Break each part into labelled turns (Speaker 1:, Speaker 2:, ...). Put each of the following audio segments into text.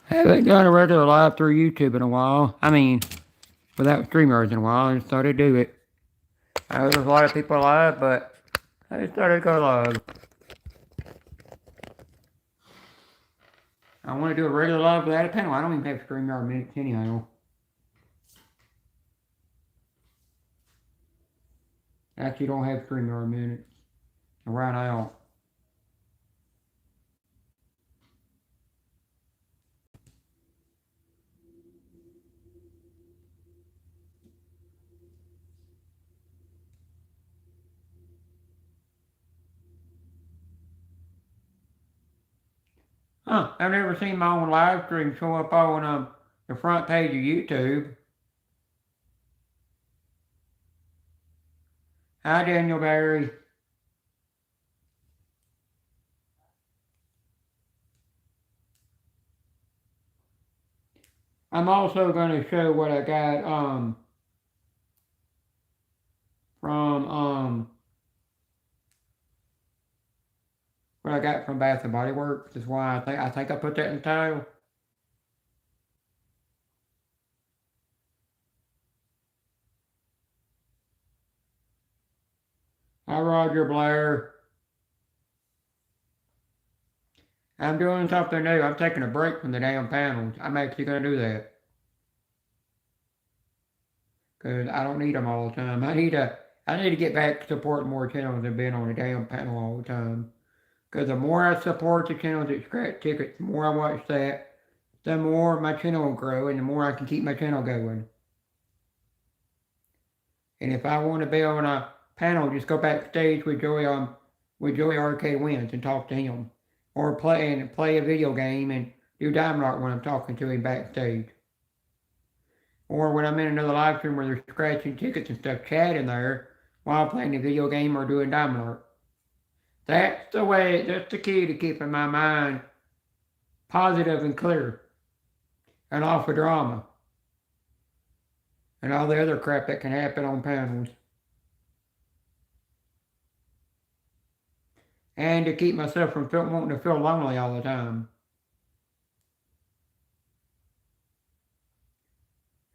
Speaker 1: Haven't done a regular live through YouTube in a while. I mean, without StreamYards in a while. I just thought I'd do it. I know there's a lot of people live, but I just thought I'd go live. I want to do a regular live without a panel. I don't even have StreamYard minutes anyhow. Actually, don't have StreamYard minutes right now. Huh, I've never seen my own live stream show up on the front page of YouTube. Hi, Daniel Barry. I'm also going to show what I got from what I got from Bath and Body Works. That's why I think I put that in the title. Hi, Roger Blair. I'm doing something new. I'm taking a break from the damn panels. I'm actually going to do that. Because I don't need them all the time. I need to get back to supporting more channels than being on a damn panel all the time. Because the more I support the channels that scratch tickets, the more I watch that, the more my channel will grow and the more I can keep my channel going. And if I want to be on a panel, just go backstage with Joey Arcade Wins and talk to him. Or play a video game and do Diamond Art when I'm talking to him backstage. Or when I'm in another live stream where they're scratching tickets and stuff, chatting there while playing a video game or doing Diamond Art. That's the key to keeping my mind positive and clear and off of drama and all the other crap that can happen on panels. And to keep myself from wanting to feel lonely all the time.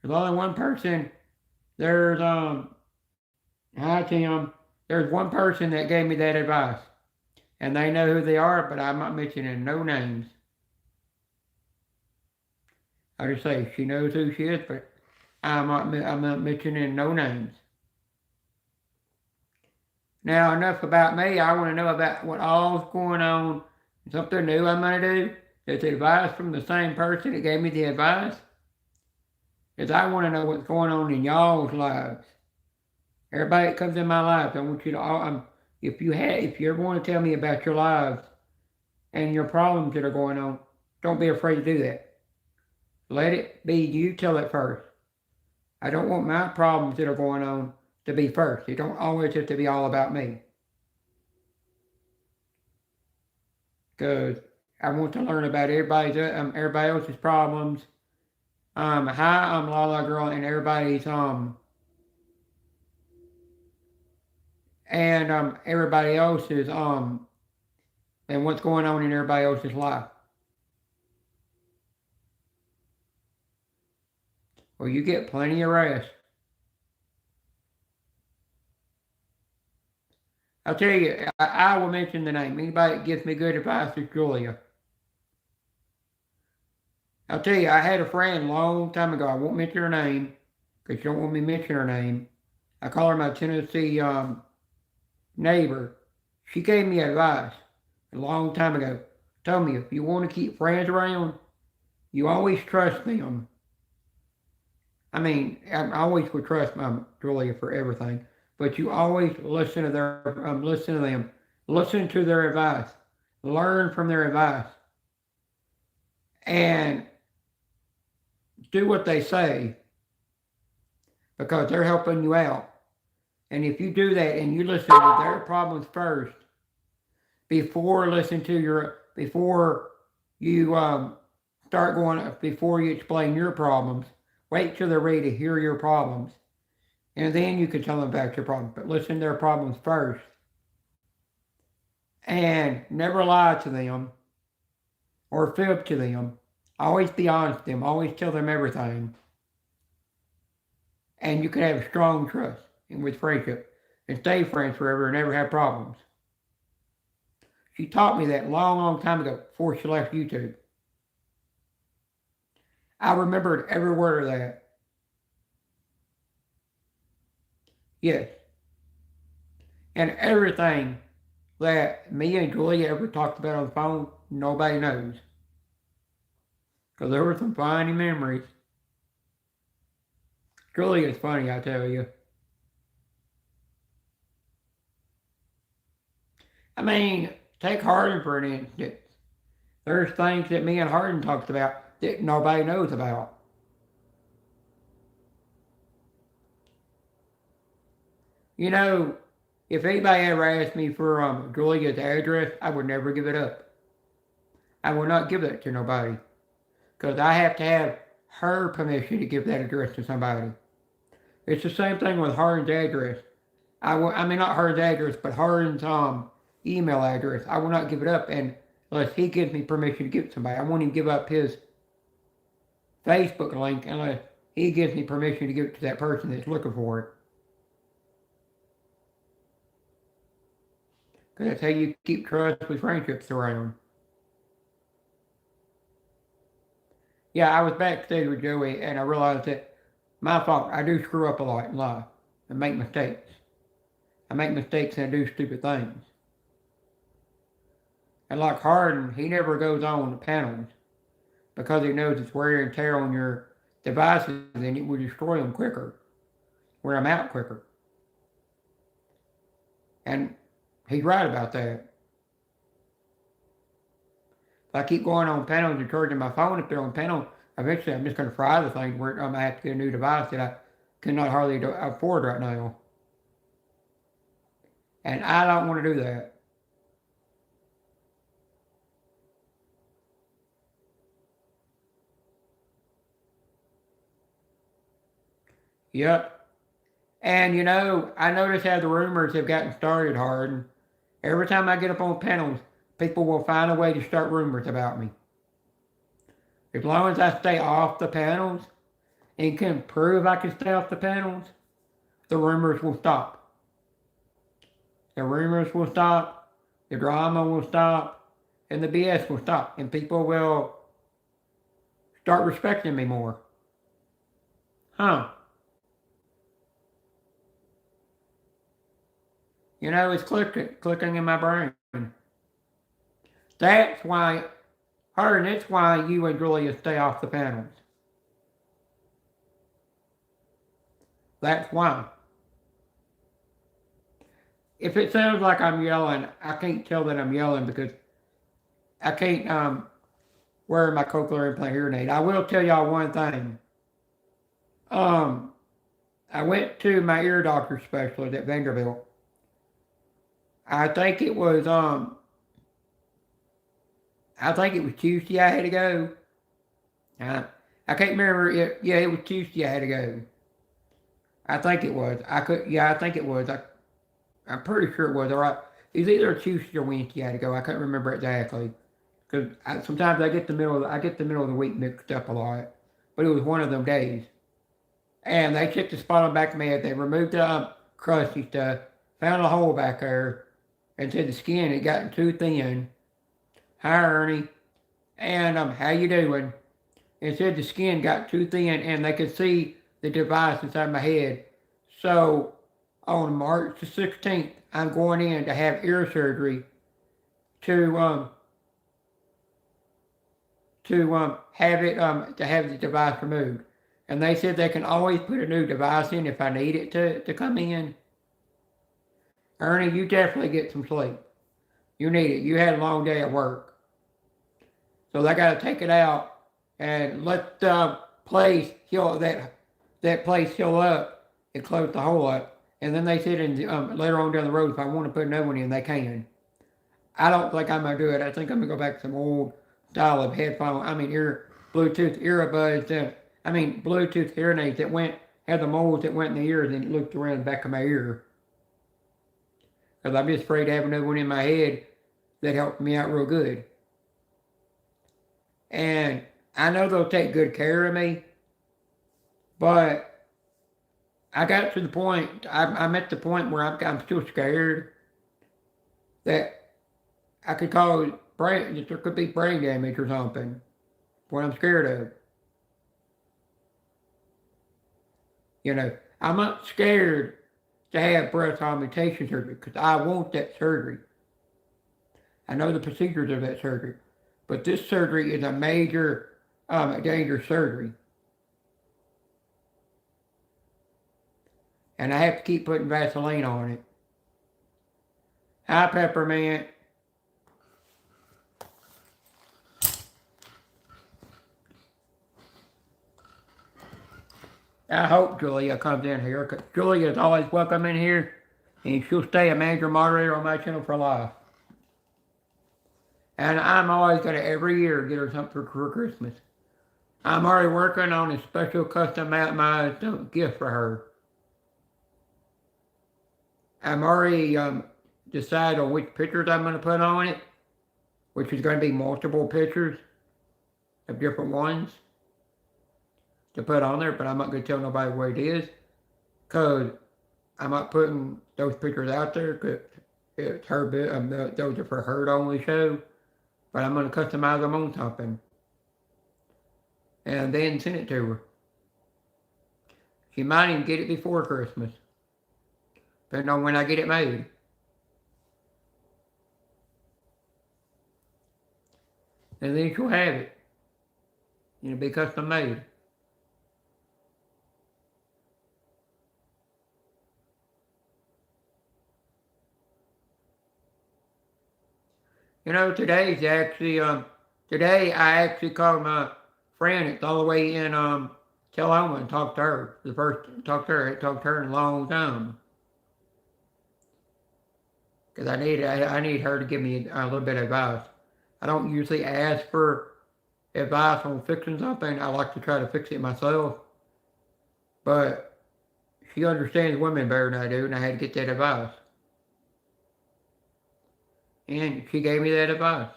Speaker 1: There's only one person, hi Tim, there's one person that gave me that advice. And they know who they are, but I'm not mentioning no names. I just say she knows who she is, but I'm not mentioning no names. Now, enough about me. I want to know about what all's going on. Something new I'm going to do. It's advice from the same person that gave me the advice. Because I want to know what's going on in y'all's lives. Everybody that comes in my life, I want you to all, if you ever want to tell me about your lives and your problems that are going on, don't be afraid to do that. Let it be you tell it first. I don't want my problems that are going on to be first. It don't always have to be all about me. Because I want to learn about everybody else's problems. Hi, I'm Lala Girl, and everybody's everybody else's and what's going on in everybody else's life. Well, you get plenty of rest. I'll tell you, I will mention the name. Anybody that gives me good advice is Julia. I'll tell you, I had a friend a long time ago. I won't mention her name because she don't want me to mention her name. I call her my Tennessee neighbor. She gave me advice a long time ago. Told me if you want to keep friends around, you always trust them. I mean, I always would trust my Julia for everything, but you always listen to them, listen to their advice, learn from their advice, and do what they say because they're helping you out. And if you do that and you listen to their problems first before you explain your problems, wait till they're ready to hear your problems. And then you can tell them about your problems. But listen to their problems first. And never lie to them or fib to them. Always be honest with them. Always tell them everything. And you could have strong trust with friendship and stay friends forever and never have problems. She taught me that long, long time ago before she left YouTube. I remembered every word of that. Yes. And everything that me and Julia ever talked about on the phone, nobody knows. Because there were some funny memories. Julia's funny, I tell you. I mean, take Hardin for an instance. There's things that me and Hardin talked about that nobody knows about. You know, if anybody ever asked me for Julia's address, I would never give it up. I will not give that to nobody. Because I have to have her permission to give that address to somebody. It's the same thing with Hardin's address. I mean, not Hardin's address, but Hardin's email address. I will not give it up unless he gives me permission to give it to somebody. I won't even give up his Facebook link unless he gives me permission to give it to that person that's looking for it. Because that's how you keep trust with friendships around. Yeah, I was backstage with Joey and I realized that my fault. I do screw up a lot in life and make mistakes. I make mistakes and I do stupid things. And like Hardin, he never goes on the panels because he knows it's wear and tear on your devices and it will destroy them quicker, wear them out quicker. And he's right about that. If I keep going on panels and charging my phone if they're on panel, eventually I'm just going to fry the thing where I'm going to have to get a new device that I cannot hardly afford right now. And I don't want to do that. Yep. And you know, I notice how the rumors have gotten started, Hardin. Every time I get up on panels, people will find a way to start rumors about me. As long as I stay off the panels and can prove I can stay off the panels, the rumors will stop. The rumors will stop, the drama will stop, and the BS will stop, and people will start respecting me more. Huh. You know, it's clicking in my brain. That's why, Hardin, that's why you and Julia stay off the panels. That's why. If it sounds like I'm yelling, I can't tell that I'm yelling because I can't wear my cochlear implant hearing aid. I will tell y'all one thing. I went to my ear doctor specialist at Vanderbilt. I think it was Tuesday I had to go. I can't remember it. Yeah, it was Tuesday I had to go. I think it was. I think it was. I'm pretty sure it was. All right. It was either Tuesday or Wednesday I had to go. I can't remember exactly. Because sometimes I get the middle of the week mixed up a lot. But it was one of them days. And they checked the spot on the back of my head. They removed the crusty stuff, found a hole back there, and said the skin had gotten too thin. Hi, Ernie. And how you doing? And said the skin got too thin, and they could see the device inside my head. So on March the 16th, I'm going in to have ear surgery to have the device removed. And they said they can always put a new device in if I need it to come in. Ernie, you definitely get some sleep. You need it. You had a long day at work. So they got to take it out and let the place heal, that place heal up and close the hole up. And then they said later on down the road, if I want to put another one in, they can. I don't think I'm going to do it. I think I'm going to go back to some old style of Bluetooth earbuds, Bluetooth hearing aids that had the molds that went in the ears and looked around the back of my ear. Because I'm just afraid to have another one in my head that helped me out real good. And I know they'll take good care of me, but I got to the point, I'm at the point where I'm still scared that I could cause brain, that there could be brain damage or something. What I'm scared of. You know, I'm not scared to have breast augmentation surgery because I want that surgery. I know the procedures of that surgery. But this surgery is a major, dangerous surgery. And I have to keep putting Vaseline on it. Hi, Peppermint. I hope Julia comes in here, because Julia is always welcome in here, and she'll stay a major moderator on my channel for life. And I'm always going to, every year, get her something for Christmas. I'm already working on a special customized gift for her. I'm already decided on which pictures I'm going to put on it, which is going to be multiple pictures of different ones to put on there, but I'm not going to tell nobody what it is, because I'm not putting those pictures out there, because it's her, those are for her to only show, but I'm going to customize them on something, and then send it to her. She might even get it before Christmas, depending on when I get it made. And then she'll have it. It'll be custom made. You know, today's actually, today I actually called my friend that's all the way in Oklahoma and talked to her. The first talked to her in a long time. Because I need her to give me a little bit of advice. I don't usually ask for advice on fixing something. I like to try to fix it myself. But she understands women better than I do, and I had to get that advice. And she gave me that advice.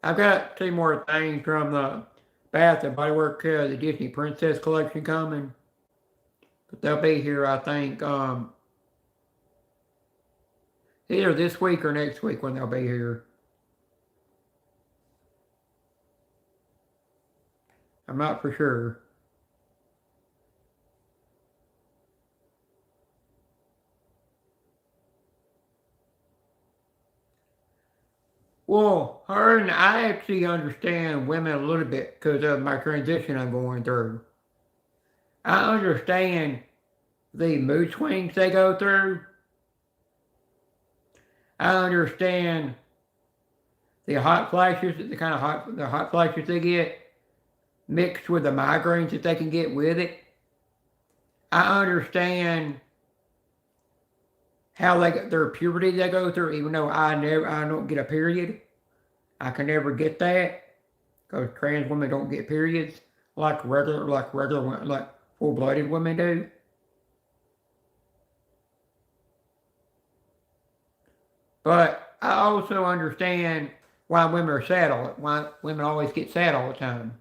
Speaker 1: I've got 2 more things from the Bath and Body Works, the Disney Princess collection coming. But they'll be here, I think, either this week or next week when they'll be here. I'm not for sure. Well, her and I actually understand women a little bit because of my transition I'm going through. I understand the mood swings they go through. I understand the hot flashes, the hot flashes they get, mixed with the migraines that they can get with it. I understand how their puberty they go through, even though I don't get a period. I can never get that because trans women don't get periods like full-blooded women do. But I also understand why women are sad why women always get sad all the time,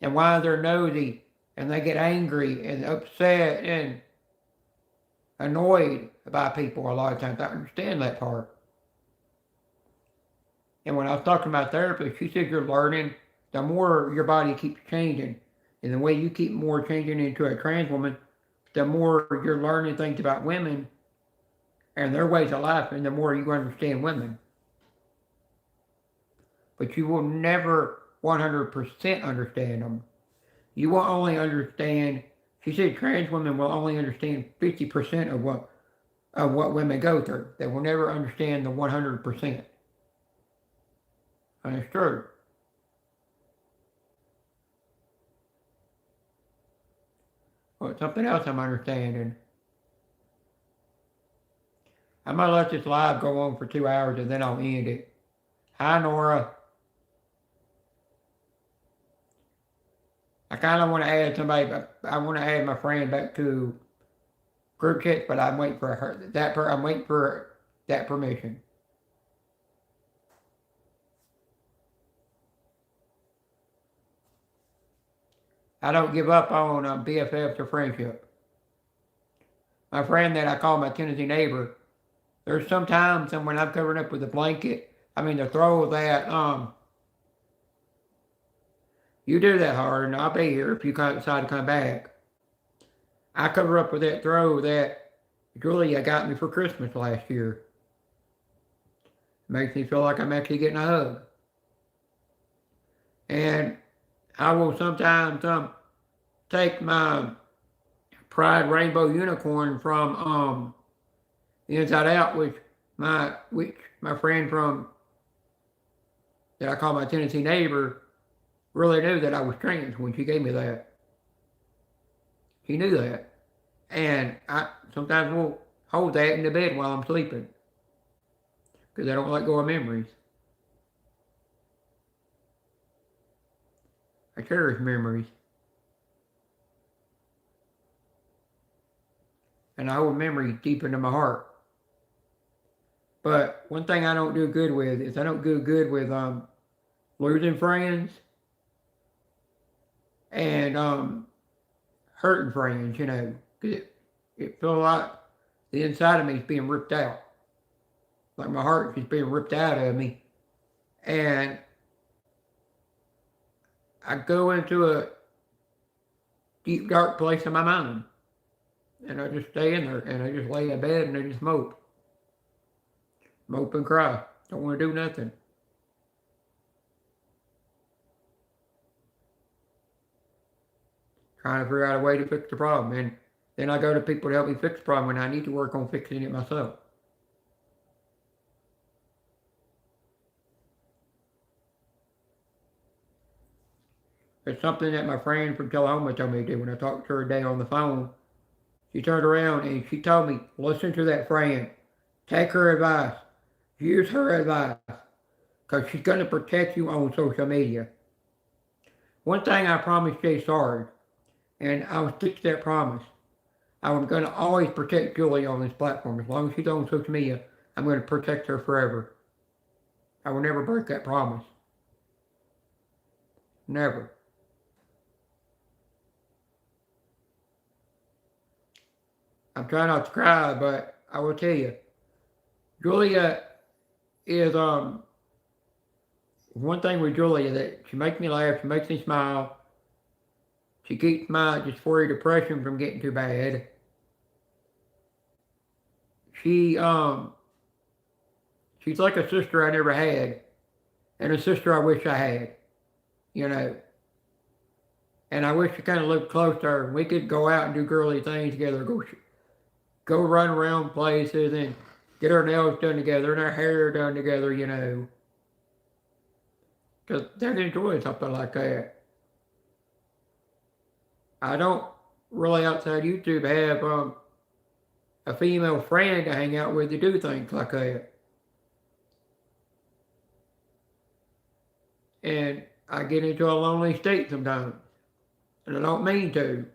Speaker 1: and why they're nosy and they get angry and upset and annoyed by people a lot of times. I understand that part. And when I was talking to my therapist, she said you're learning, the more your body keeps changing, and the way you keep more changing into a trans woman, the more you're learning things about women and their ways of life, and the more you understand women. But you will never 100% understand them. You will only understand, she said trans women will only understand 50% of what women go through. They will never understand the 100%. And it's true. Well, something else I'm understanding. I'm going to let this live go on for 2 hours and then I'll end it. Hi, Nora. I kind of want to add somebody, I want to add my friend back to group chat, but I'm waiting for her. I'm waiting for that permission. I don't give up on BFFs or friendship. My friend that I call my Tennessee neighbor, there's sometimes when I'm covering up with a blanket, the throw that, you do that hard and I'll be here if you decide to come back. I cover up with that throw that Julia got me for Christmas last year. Makes me feel like I'm actually getting a hug. And I will sometimes take my Pride Rainbow Unicorn from Inside Out, which my friend from that I call my Tennessee neighbor really knew that I was trans when she gave me that. She knew that. And I sometimes will hold that in the bed while I'm sleeping. Because I don't let go of memories. I cherish memories. And I hold memories deep into my heart. But one thing I don't do good with is I don't do good with losing friends and hurting friends, because it feels like the inside of me is being ripped out. Like my heart is being ripped out of me. And I go into a deep, dark place in my mind. And I just stay in there and I just lay in bed and I just mope. Mope and cry. Don't want to do nothing. Trying to figure out a way to fix the problem. And then I go to people to help me fix the problem when I need to work on fixing it myself. It's something that my friend from Tullahoma told me to do when I talked to her today on the phone. She turned around and she told me, listen to that friend. Take her advice. Use her advice. Because she's going to protect you on social media. One thing I promised Jay Sard, and I will stick to that promise. I'm going to always protect Julie on this platform. As long as she's on social media, I'm going to protect her forever. I will never break that promise. Never. I'm trying not to cry, but I will tell you, Julia is one thing with Julia that she makes me laugh, she makes me smile. She keeps my dysphoria depression from getting too bad. She's like a sister I never had, and a sister I wish I had, And I wish I kind of lived close to her. We could go out and do girly things together, go run around places and get our nails done together and our hair done together, Because they'd enjoy something like that. I don't really outside YouTube have a female friend to hang out with to do things like that. And I get into a lonely state sometimes. And I don't mean to.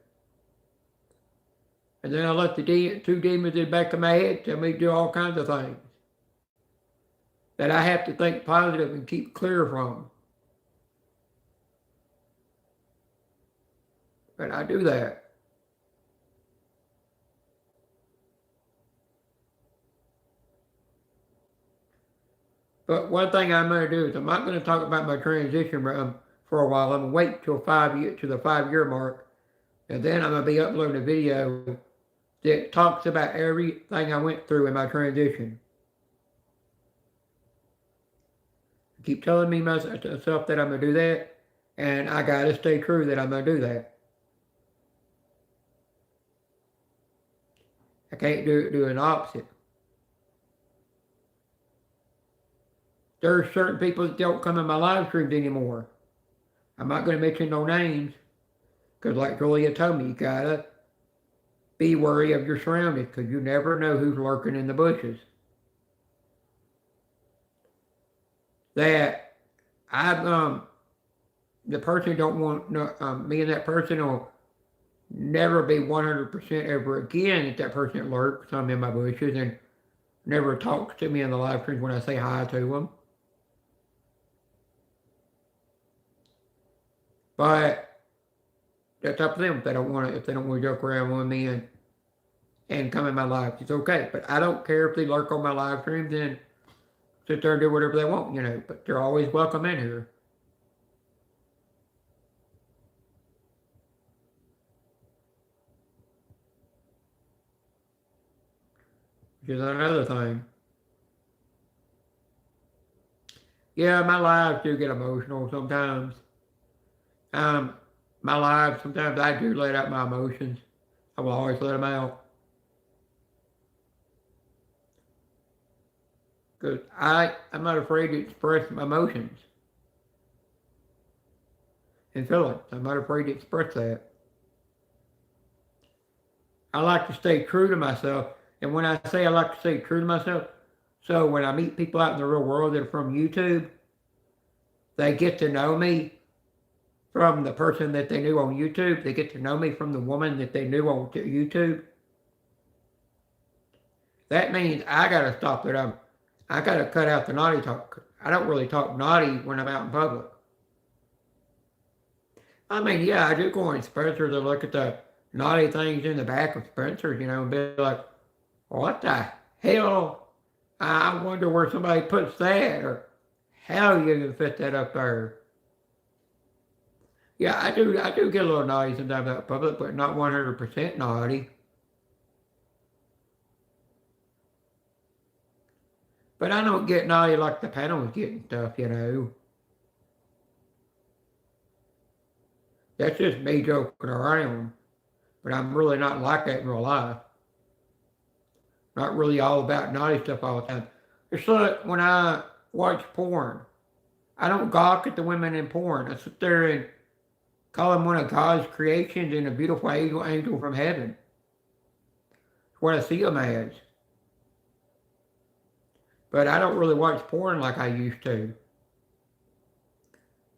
Speaker 1: And then I let the two demons in the back of my head tell me to do all kinds of things that I have to think positive and keep clear from. But I do that. But one thing I'm going to do is I'm not going to talk about my transition for a while. I'm going to wait till the 5-year mark. And then I'm going to be uploading a video that talks about everything I went through in my transition. I keep telling me myself that I'm going to do that, and I got to stay true that I'm going to do that. I can't do an opposite. There's certain people that don't come in my live streams anymore. I'm not going to mention no names, because like Julia told me, you got to be wary of your surroundings, because you never know who's lurking in the bushes. That the person don't want, me and that person will never be 100% ever again if that person lurks in my bushes and never talks to me in the live streams when I say hi to them. But That's up to them if they don't want to, joke around with me and come in my life. It's okay. But I don't care if they lurk on my live streams and sit there and do whatever they want, but they're always welcome in here. Which is another thing. Yeah, my lives do get emotional sometimes. My lives, sometimes I do let out my emotions. I will always let them out. Because I'm not afraid to express my emotions and feelings. I'm not afraid to express that. I like to stay true to myself. And when I say I like to stay true to myself, so when I meet people out in the real world that are from YouTube, they get to know me from the person that they knew on YouTube. They get to know me from the woman that they knew on YouTube. That means I got to stop it. I got to cut out the naughty talk. I don't really talk naughty when I'm out in public. I mean, yeah, I do go in Spencer's to look at the naughty things in the back of Spencer's, and be like, what the hell? I wonder where somebody puts that, or how you can fit that up there. Yeah, I do get a little naughty sometimes out in public, but not 100% naughty. But I don't get naughty like the panels getting stuff, That's just me joking around. But I'm really not like that in real life. Not really all about naughty stuff all the time. It's like when I watch porn. I don't gawk at the women in porn. I sit there and call them one of God's creations and a beautiful angel from heaven. It's what I see them as. But I don't really watch porn like I used to.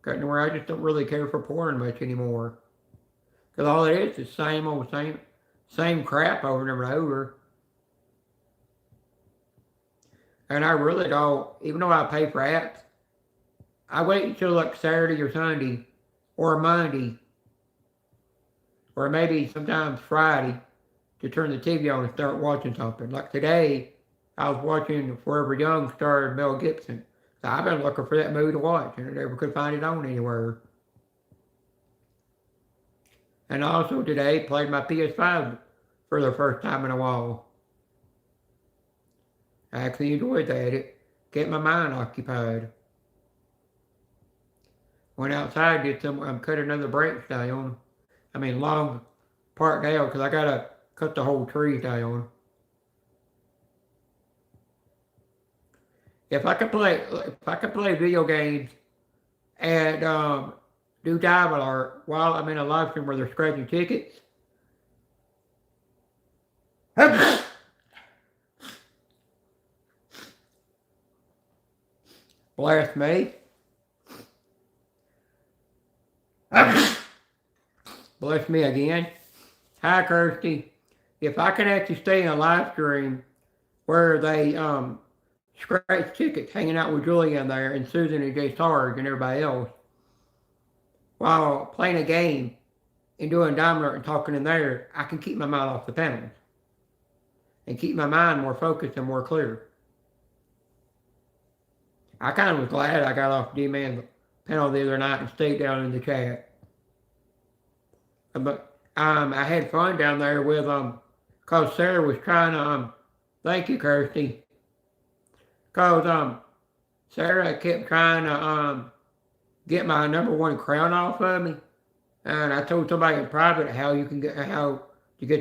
Speaker 1: Gotten to where I just don't really care for porn much anymore. Because all it is same old same crap over and over. And I really don't, even though I pay for apps, I wait until like Saturday or Sunday or Monday or maybe sometimes Friday to turn the TV on and start watching something. Like today, I was watching Forever Young starring Mel Gibson. So I've been looking for that movie to watch and I never could find it on anywhere. And also today, played my PS5 for the first time in a while. I actually enjoyed that. It kept my mind occupied. Went outside, cut another branch down. Long part down, because I gotta cut the whole tree down. If I could play video games and do diamond art while I'm in a live stream where they're scratching tickets. Blast me. Bless me again. Hi, Kirsty. If I can actually stay in a live stream where they scratch tickets, hanging out with Julia in there and Susan and Jay Sarge and everybody else, while playing a game and doing diamond art and talking in there, I can keep my mind off the panels and keep my mind more focused and more clear. I kind of was glad I got off D-Man's panel the other night and stayed down in the chat. But I had fun down there with cause Sarah was trying to thank you, Kirsty. Cause Sarah kept trying to get my #1 crown off of me, and I told somebody in private how to get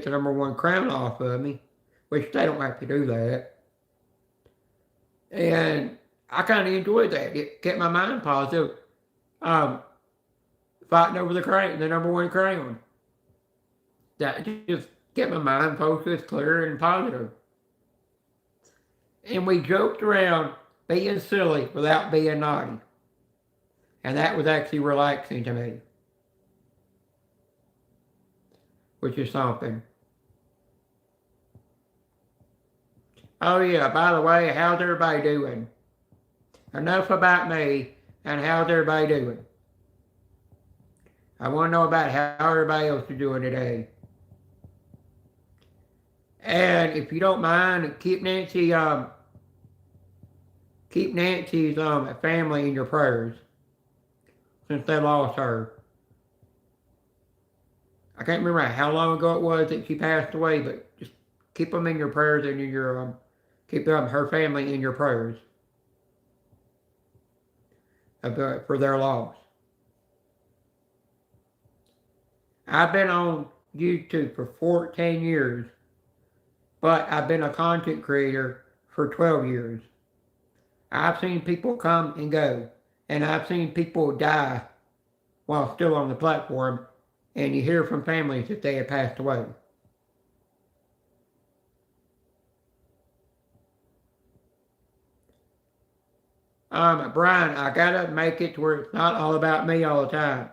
Speaker 1: the #1 crown off of me, which they don't have to do that. And I kind of enjoyed that. It kept my mind positive. Fighting over the #1 crown. That just kept my mind focused, clear, and positive. And we joked around being silly without being naughty. And that was actually relaxing to me. Which is something. Oh yeah, by the way, how's everybody doing? Enough about me, and how's everybody doing? I want to know about how everybody else is doing today. And if you don't mind, keep Nancy's family in your prayers since they lost her. I can't remember how long ago it was that she passed away, but just keep them in your prayers and in your keep her family in your prayers for their loss. I've been on YouTube for 14 years, but I've been a content creator for 12 years. I've seen people come and go, and I've seen people die while still on the platform, and you hear from families that they have passed away. Brian, I gotta make it to where it's not all about me all the time.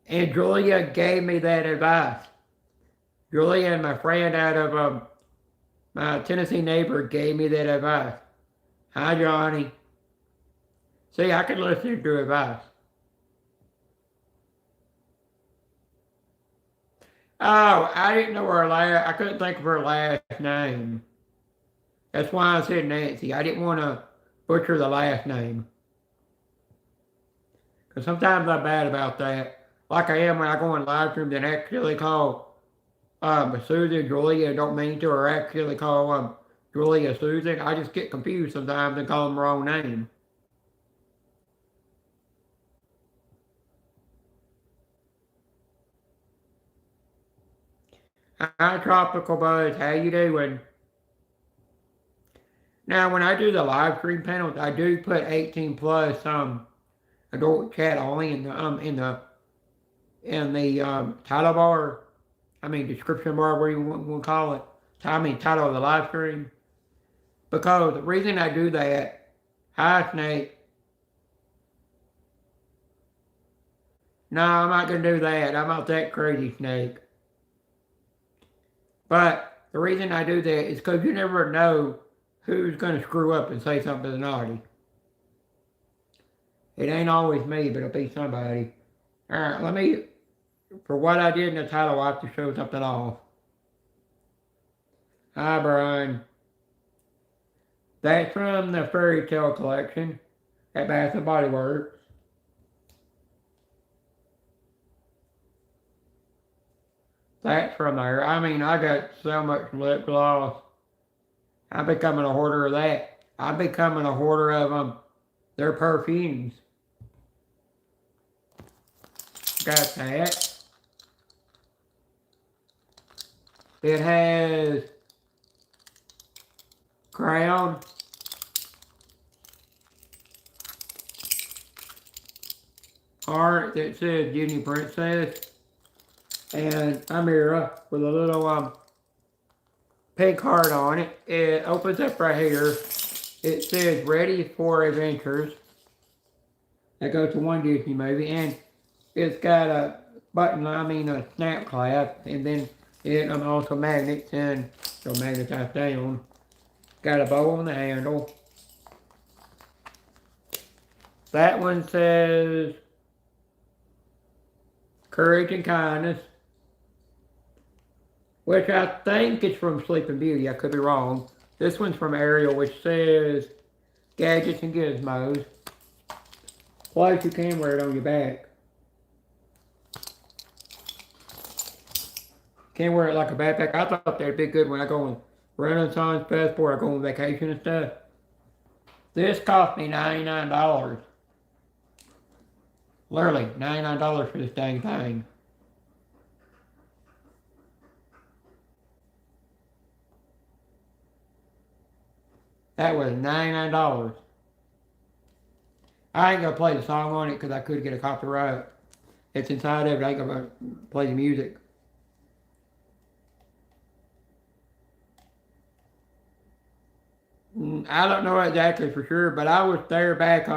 Speaker 1: And Julia gave me that advice. Julia and my friend out of my Tennessee neighbor gave me that advice. Hi, Johnny. See, I can listen to advice. Oh, I didn't know I couldn't think of her last name. That's why I said Nancy. I didn't want to butcher the last name. Because sometimes I'm bad about that. Like I am when I go in live streams and actually call Susan Julia. Don't mean to, or actually call Julia Susan. I just get confused sometimes and call them the wrong name. Hi, Tropical Buzz. How you doing? Now, when I do the live stream panels, I do put 18 plus adult chat only in the title bar. Description bar, where you want to call it. Title of the live stream. Because the reason I do that, hi Snake. No, I'm not going to do that. I'm not that crazy, Snake. But the reason I do that is because you never know who's going to screw up and say something naughty. It ain't always me, but it'll be somebody. Alright, for what I did in the title, I have to show something off. Hi, Brian. That's from the Fairy Tale collection at Bath and Body Works. That's from there. I got so much lip gloss. I'm becoming a hoarder of that. I'm becoming a hoarder of their perfumes. Got that. It has crown, heart that says Disney Princess, and Amira with a little pink heart on it. It opens up right here. It says ready for adventures. That goes to one Disney movie, and it's got a button, a snap clasp, and then it also magnets and so magnetized down. Got a bow on the handle. That one says courage and kindness, which I think is from Sleeping Beauty. I could be wrong. This one's from Ariel, which says gadgets and gizmos. Plus, you can wear it on your back. Can't wear it like a backpack. I thought that'd be good when I go on Renaissance Passport, I go on vacation and stuff. This cost me $99. Literally, $99 for this dang thing. That was $99. I ain't gonna play the song on it because I could get a copyright. It's inside of it. I ain't gonna play the music. I don't know exactly for sure, but I was there back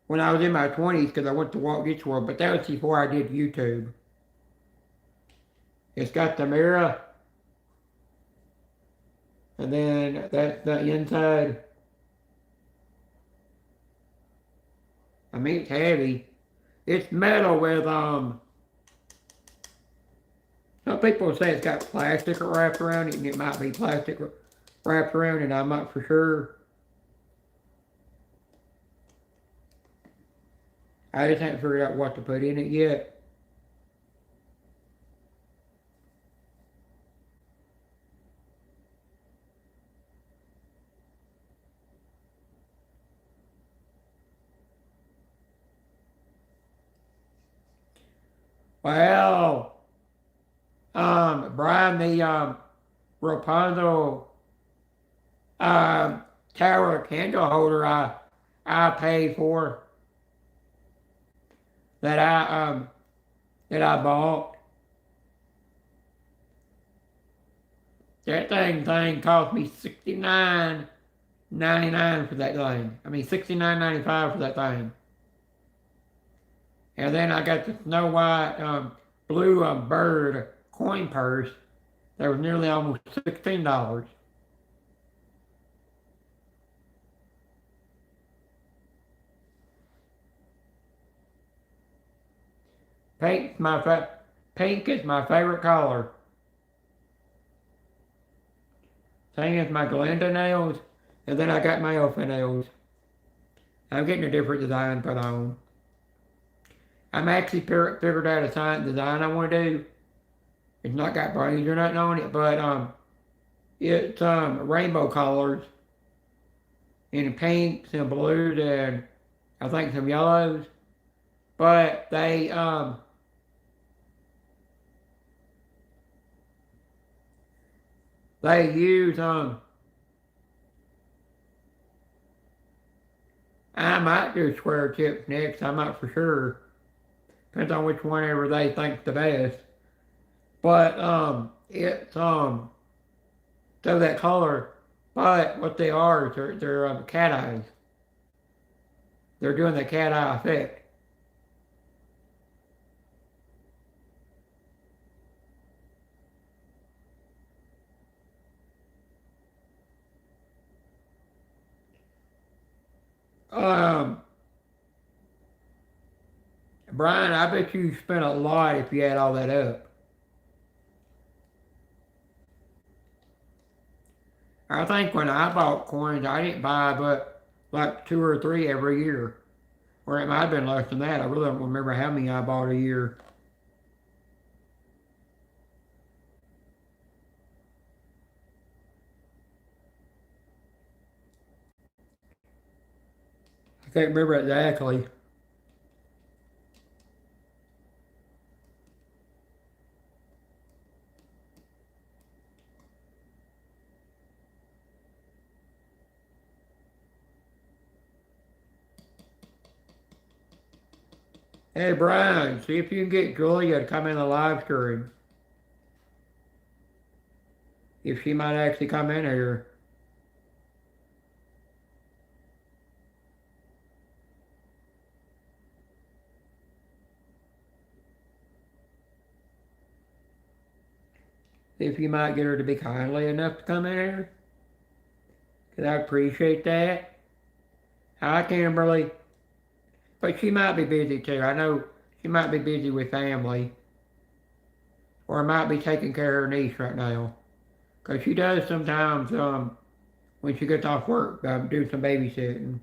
Speaker 1: when I was in my 20s because I went to Walt Disney World, but that was before I did YouTube. It's got the mirror, and then that's the inside. mean, it's heavy. It's metal with, some people say it's got plastic wrapped around it, and it might be plastic wrapped around it. I'm not for sure. I just haven't figured out what to put in it yet. Well, Brian, the Rapunzel tower candle holder I paid for that I bought. That thing cost me $69.99 for that thing. I mean $69.95 for that thing. And then I got the Snow White blue bird coin purse that was nearly almost $16. Pink is my favorite color. Same as my Glinda nails, and then I got my Elfa nails. I'm getting a different design put on. I'm actually figured out a design I want to do. It's not got brains or nothing on it, but it's rainbow colors, and pinks and blues and I think some yellows. But they use I might do square tips next. I'm not for sure. Depends on which one ever they think's the best. But it's so that color. But what they are is they're cat eyes. They're doing the cat eye effect. Brian, I bet you spent a lot if you add all that up. I think when I bought coins, I didn't buy but like 2 or 3 every year. Or it might have been less than that. I really don't remember how many I bought a year. I can't remember exactly. Hey Brian, see if you can get Julia to come in the live stream. If she might actually come in here. If you might get her to be kindly enough to come in here. Because I appreciate that. Hi Kimberly. But she might be busy too. I know she might be busy with family. Or might be taking care of her niece right now. Because she does sometimes, when she gets off work, do some babysitting.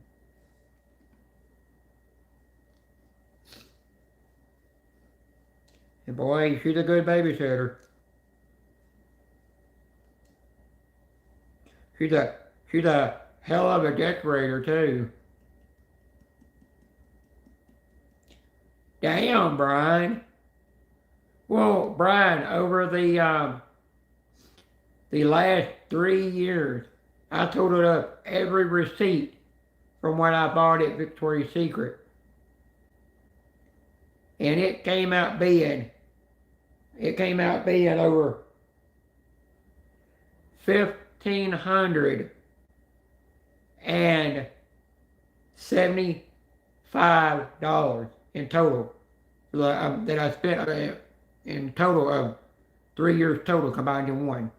Speaker 1: And boy, she's a good babysitter. She's a hell of a decorator too. Damn, Brian. Well, Brian, over the last 3 years, I totaled up every receipt from what I bought at Victoria's Secret. And it came out being over $1,575 in total that I spent in total of 3 years total combined in one.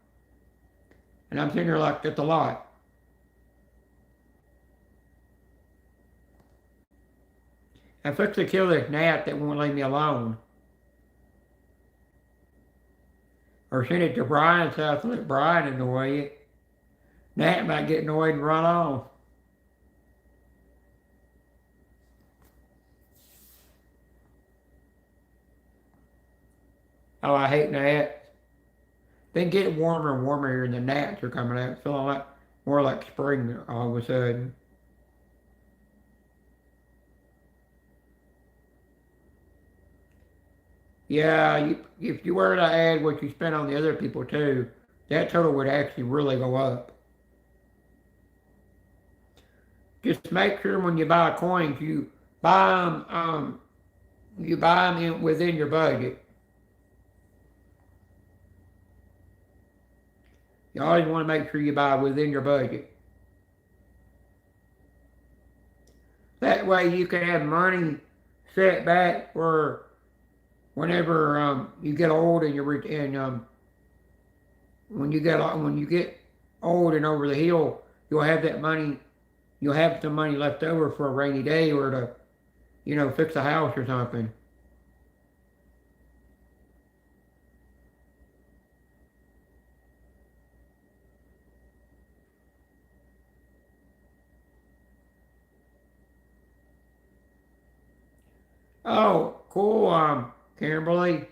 Speaker 1: And I'm sitting here like, that's a lot. I fixed to kill this gnat that won't leave me alone. Or send it to Brian's house and let Brian annoy it. Gnat might get annoyed and run off. Oh, I hate gnats. Then get warmer and warmer here and the gnats are coming out. It's feeling like more like spring all of a sudden. Yeah, if you were to add what you spent on the other people too, that total would actually really go up. Just make sure when you buy coins, you buy them within your budget. You always want to make sure you buy within your budget. That way you can have money set back for whenever you get old and when you get old and over the hill, you'll have that money. You'll have some money left over for a rainy day or to, fix a house or something. Oh, cool, Kimberly.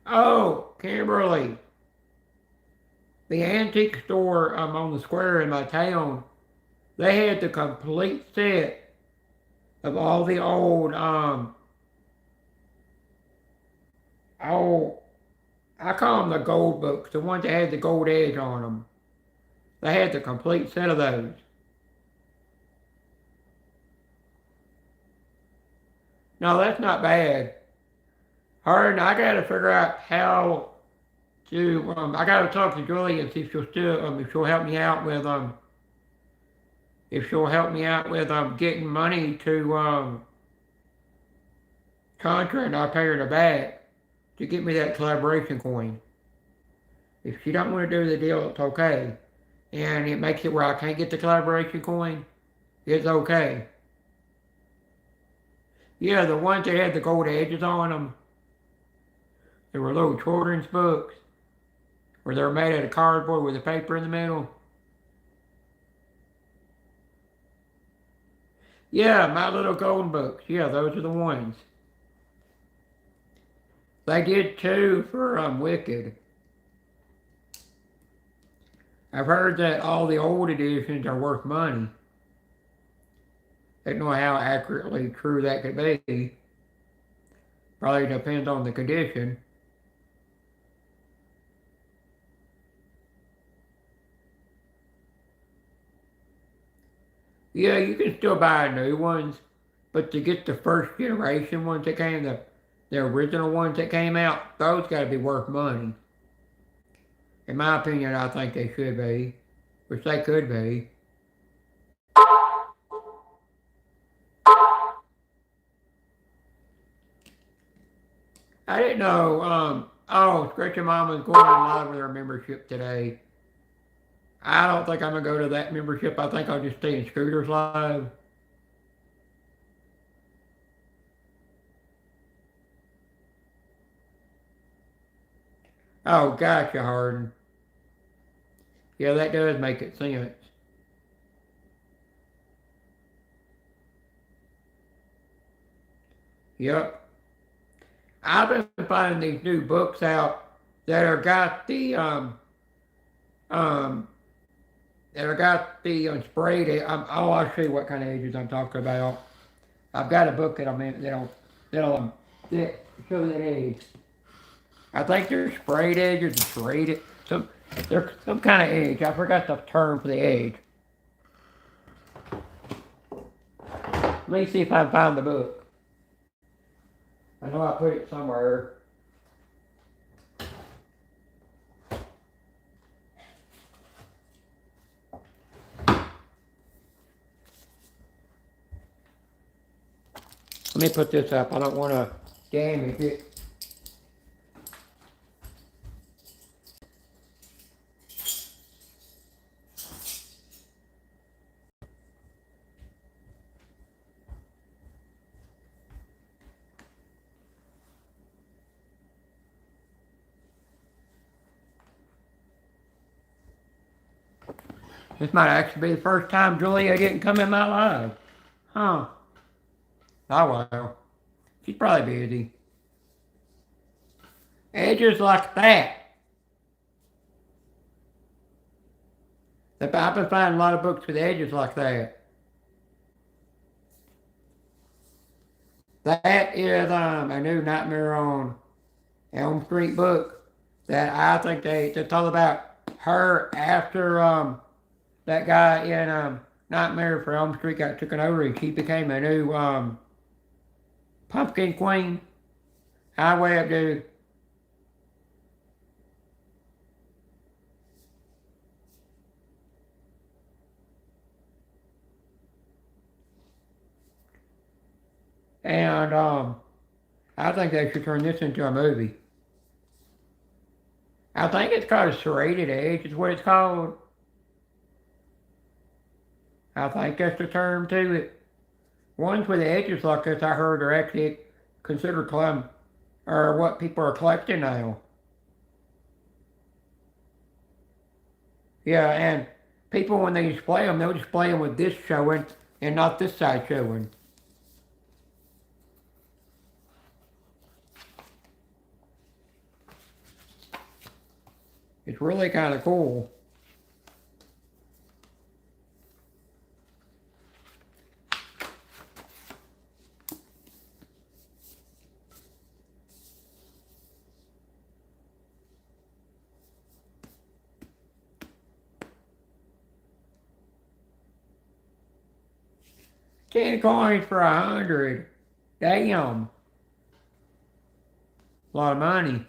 Speaker 1: Oh, Kimberly. The antique store on the square in my town, they had the complete set of all the old I call them the gold books, the ones that had the gold edge on them. They had the complete set of those. No, that's not bad. Hard, I gotta figure out how to. I gotta talk to Julie and see if she'll still, if she'll help me out with getting money to Contra, and I'll pay her back to get me that collaboration coin. If she don't want to do the deal, it's okay, and it makes it where I can't get the collaboration coin, it's okay. Yeah, the ones that had the gold edges on them. They were little children's books, where they were made out of cardboard with the paper in the middle. Yeah, My Little Golden Books. Yeah, those are the ones. They did too for Wicked. I've heard that all the old editions are worth money. I don't know how accurately true that could be. Probably depends on the condition. Yeah, you can still buy new ones, but to get the first generation ones that came, the original ones that came out, those got to be worth money. In my opinion, I think they should be, which they could be. I didn't know. Scratchy Mama's going live with her membership today. I don't think I'm gonna go to that membership. I think I'll just stay in Scooter's live. Oh, gotcha, Harden. Yeah, that does make it sense. Yep. I've been finding these new books out that are got the um that are got the sprayed. I'll show you what kind of edges I'm talking about. I've got a book that I'm in that show that edge. I think they're sprayed edges or serrated. They're some kind of edge. I forgot the term for the edge. Let me see if I can find the book. I know I put it somewhere. Let me put this up. I don't want to damage it. This might actually be the first time Julia didn't come in my live. Huh. Oh well. She's probably busy. Edges like that. I've been finding a lot of books with edges like that. That is a new Nightmare on Elm Street book that I think it's all about her after that guy in Nightmare for Elm Street got taken over and she became a new Pumpkin Queen. Highway up, dude. And I think they should turn this into a movie. I think it's called a serrated edge is what it's called. I think that's the term to it. Ones with edges like this I heard are actually considered or what people are collecting now. Yeah, and people when they display them, they'll display them with this showing and not this side showing. It's really kind of cool. $10 for 100. Damn. A lot of money.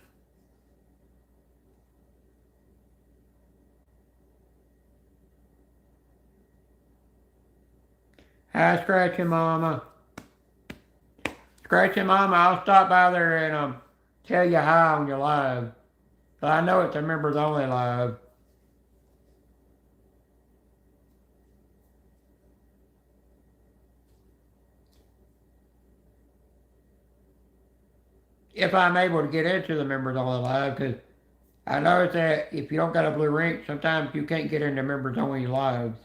Speaker 1: Hi, Scratchy Mama. Scratchy Mama, I'll stop by there and tell you hi on your live. But I know it's a members only live. If I'm able to get into the members only live, because I know that if you don't got a blue ring, sometimes you can't get into members only lives.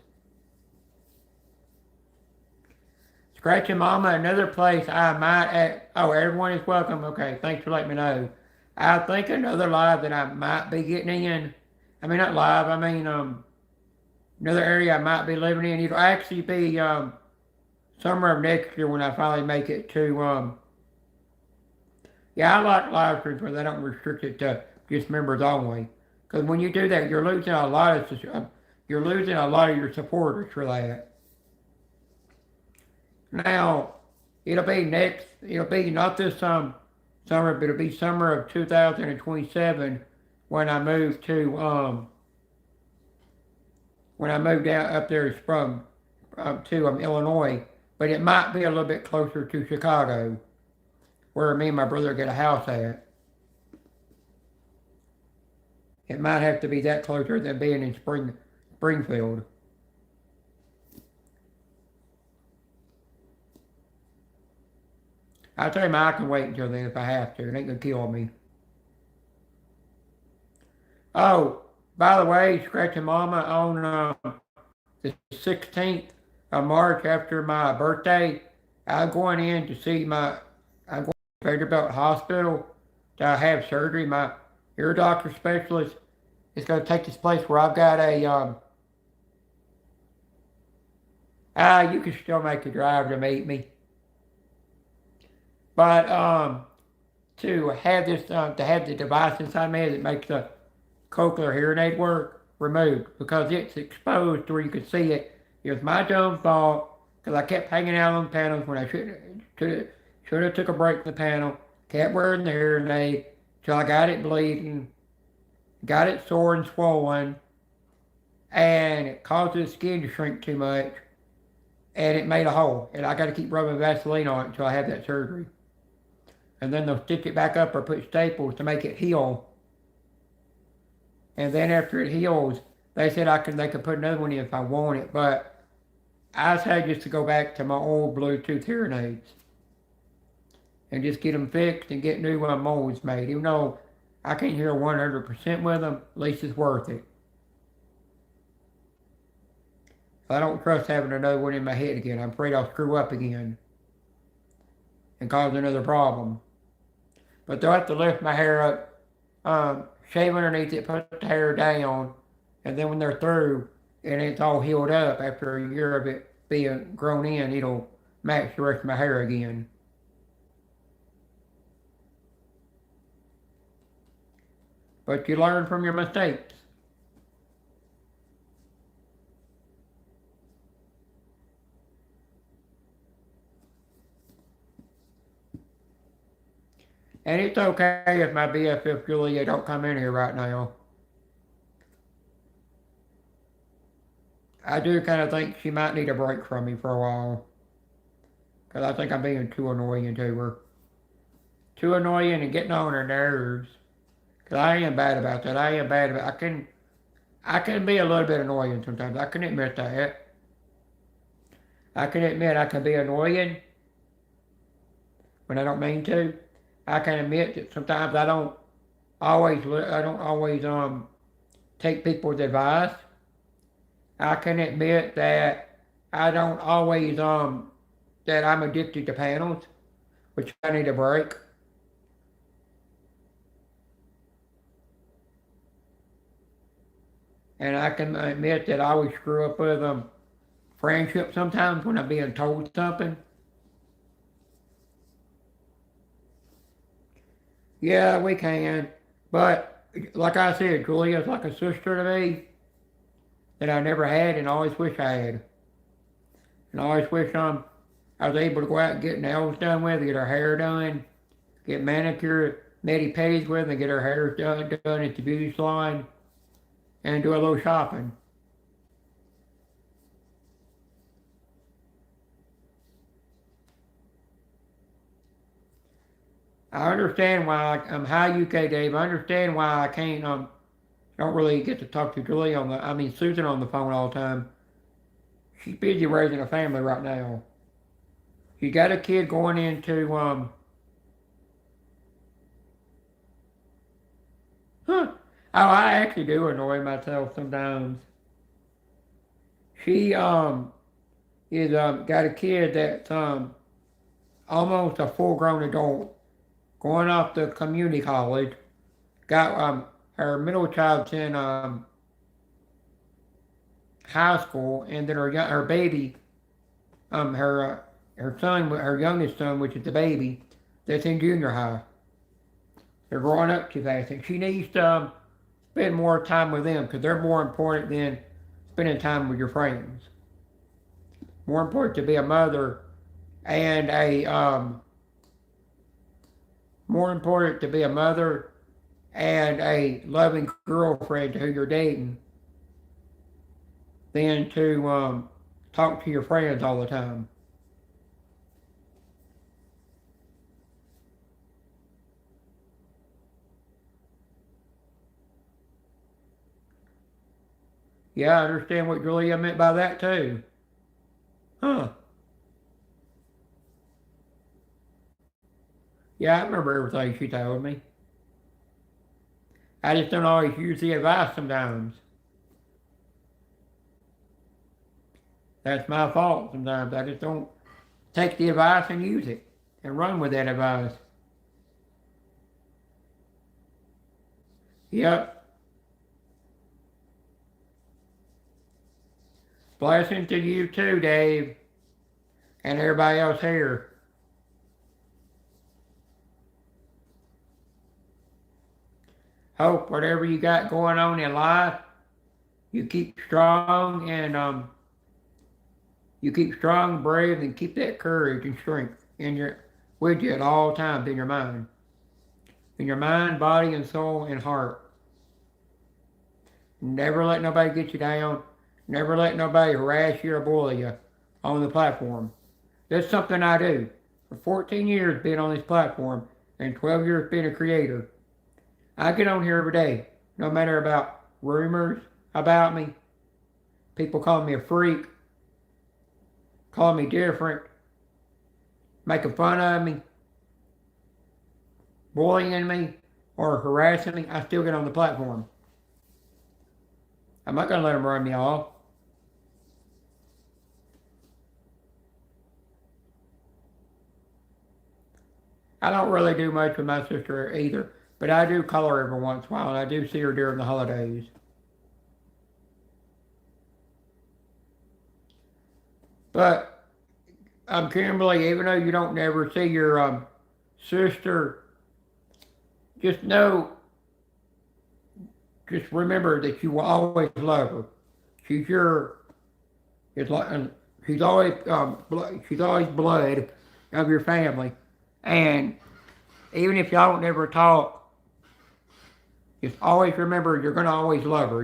Speaker 1: Scratchy Mama, another place I might oh, everyone is welcome. Okay, thanks for letting me know. I think another live that I might be getting in, I mean not live, I mean another area I might be living in. It'll actually be summer of next year when I finally make it to yeah, I like live streams where they don't restrict it to just members only. Because when you do that, you're losing a lot of your supporters for that. Now, it'll be not this summer, but it'll be summer of 2027 when I move to when I move down up there from to Illinois. But it might be a little bit closer to Chicago, where me and my brother get a house at. It might have to be that closer than being in Springfield. I'll tell you, I can wait until then if I have to. It ain't gonna kill me. Oh, by the way, Scratchy Mama, on the 16th of March after my birthday, I'm going in to see I'm going to Vanderbilt Hospital to have surgery. My ear doctor specialist is going to take this place where I've got a, you can still make a drive to meet me. But to have the device inside me that makes the cochlear hearing aid work removed because it's exposed to where you can see it. It was my dumb fault because I kept hanging out on the panels when I should have took a break from the panel. Kept wearing the hearing aid till I got it bleeding, got it sore and swollen, and it caused the skin to shrink too much, and it made a hole. And I got to keep rubbing Vaseline on it until I have that surgery. And then they'll stitch it back up or put staples to make it heal. And then after it heals, they said they could put another one in if I want it. But I said just to go back to my old Bluetooth hearing aids and just get them fixed and get new molds made. Even though I can't hear 100% with them, at least it's worth it. I don't trust having another one in my head again. I'm afraid I'll screw up again and cause another problem. But they'll have to lift my hair up, shave underneath it, put the hair down, and then when they're through and it's all healed up after a year of it being grown in, it'll match the rest of my hair again. But you learn from your mistakes. And it's okay if my BFF Julia don't come in here right now. I do kind of think she might need a break from me for a while. Because I think I'm being too annoying to her. Too annoying and getting on her nerves. Because I am bad about that. I am bad about I can be a little bit annoying sometimes. I can admit that. I can admit I can be annoying when I don't mean to. I can admit that sometimes I don't always take people's advice. I can admit that I don't always that I'm addicted to panels, which I need a break. And I can admit that I always screw up with friendship sometimes when I'm being told something. Yeah, we can. But like I said, Julia's like a sister to me that I never had and always wish I had. And I always wish I was able to go out and get nails done with, get her hair done, get manicure, medi-pedis with, and get her hair done at the beauty salon, and do a little shopping. I understand why hi UK Dave. I understand why I can't don't really get to talk to Julie Susan on the phone all the time. She's busy raising a family right now. She got a kid going into Oh, I actually do annoy myself sometimes. She is got a kid that's almost a full grown adult going off to community college. Got her middle child's in high school, and then her baby, her son, her youngest son, which is the baby, that's in junior high. They're growing up too fast, and she needs to spend more time with them because they're more important than spending time with your friends. More important to be a mother and more important to be a mother and a loving girlfriend who you're dating than to talk to your friends all the time. Yeah, I understand what Julia meant by that too. Huh. Yeah, I remember everything she told me. I just don't always use the advice sometimes. That's my fault sometimes. I just don't take the advice and use it and run with that advice. Yep. Blessing to you too, Dave, and everybody else here. Hope whatever you got going on in life, you keep strong and you keep strong, brave, and keep that courage and strength with you at all times in your mind. In your mind, body, and soul, and heart. Never let nobody get you down. Never let nobody harass you or bully you on the platform. That's something I do. For 14 years being on this platform and 12 years being a creator, I get on here every day, no matter about rumors about me, people calling me a freak, calling me different, making fun of me, bullying me, or harassing me. I still get on the platform. I'm not going to let them run me off. I don't really do much with my sister either, but I do call her every once in a while, and I do see her during the holidays. But Kimberly, even though you don't never see your sister, just know, just remember that you will always love her. She's your, it's like, she's always blood of your family, and even if y'all don't never talk, just always remember you're gonna always love her,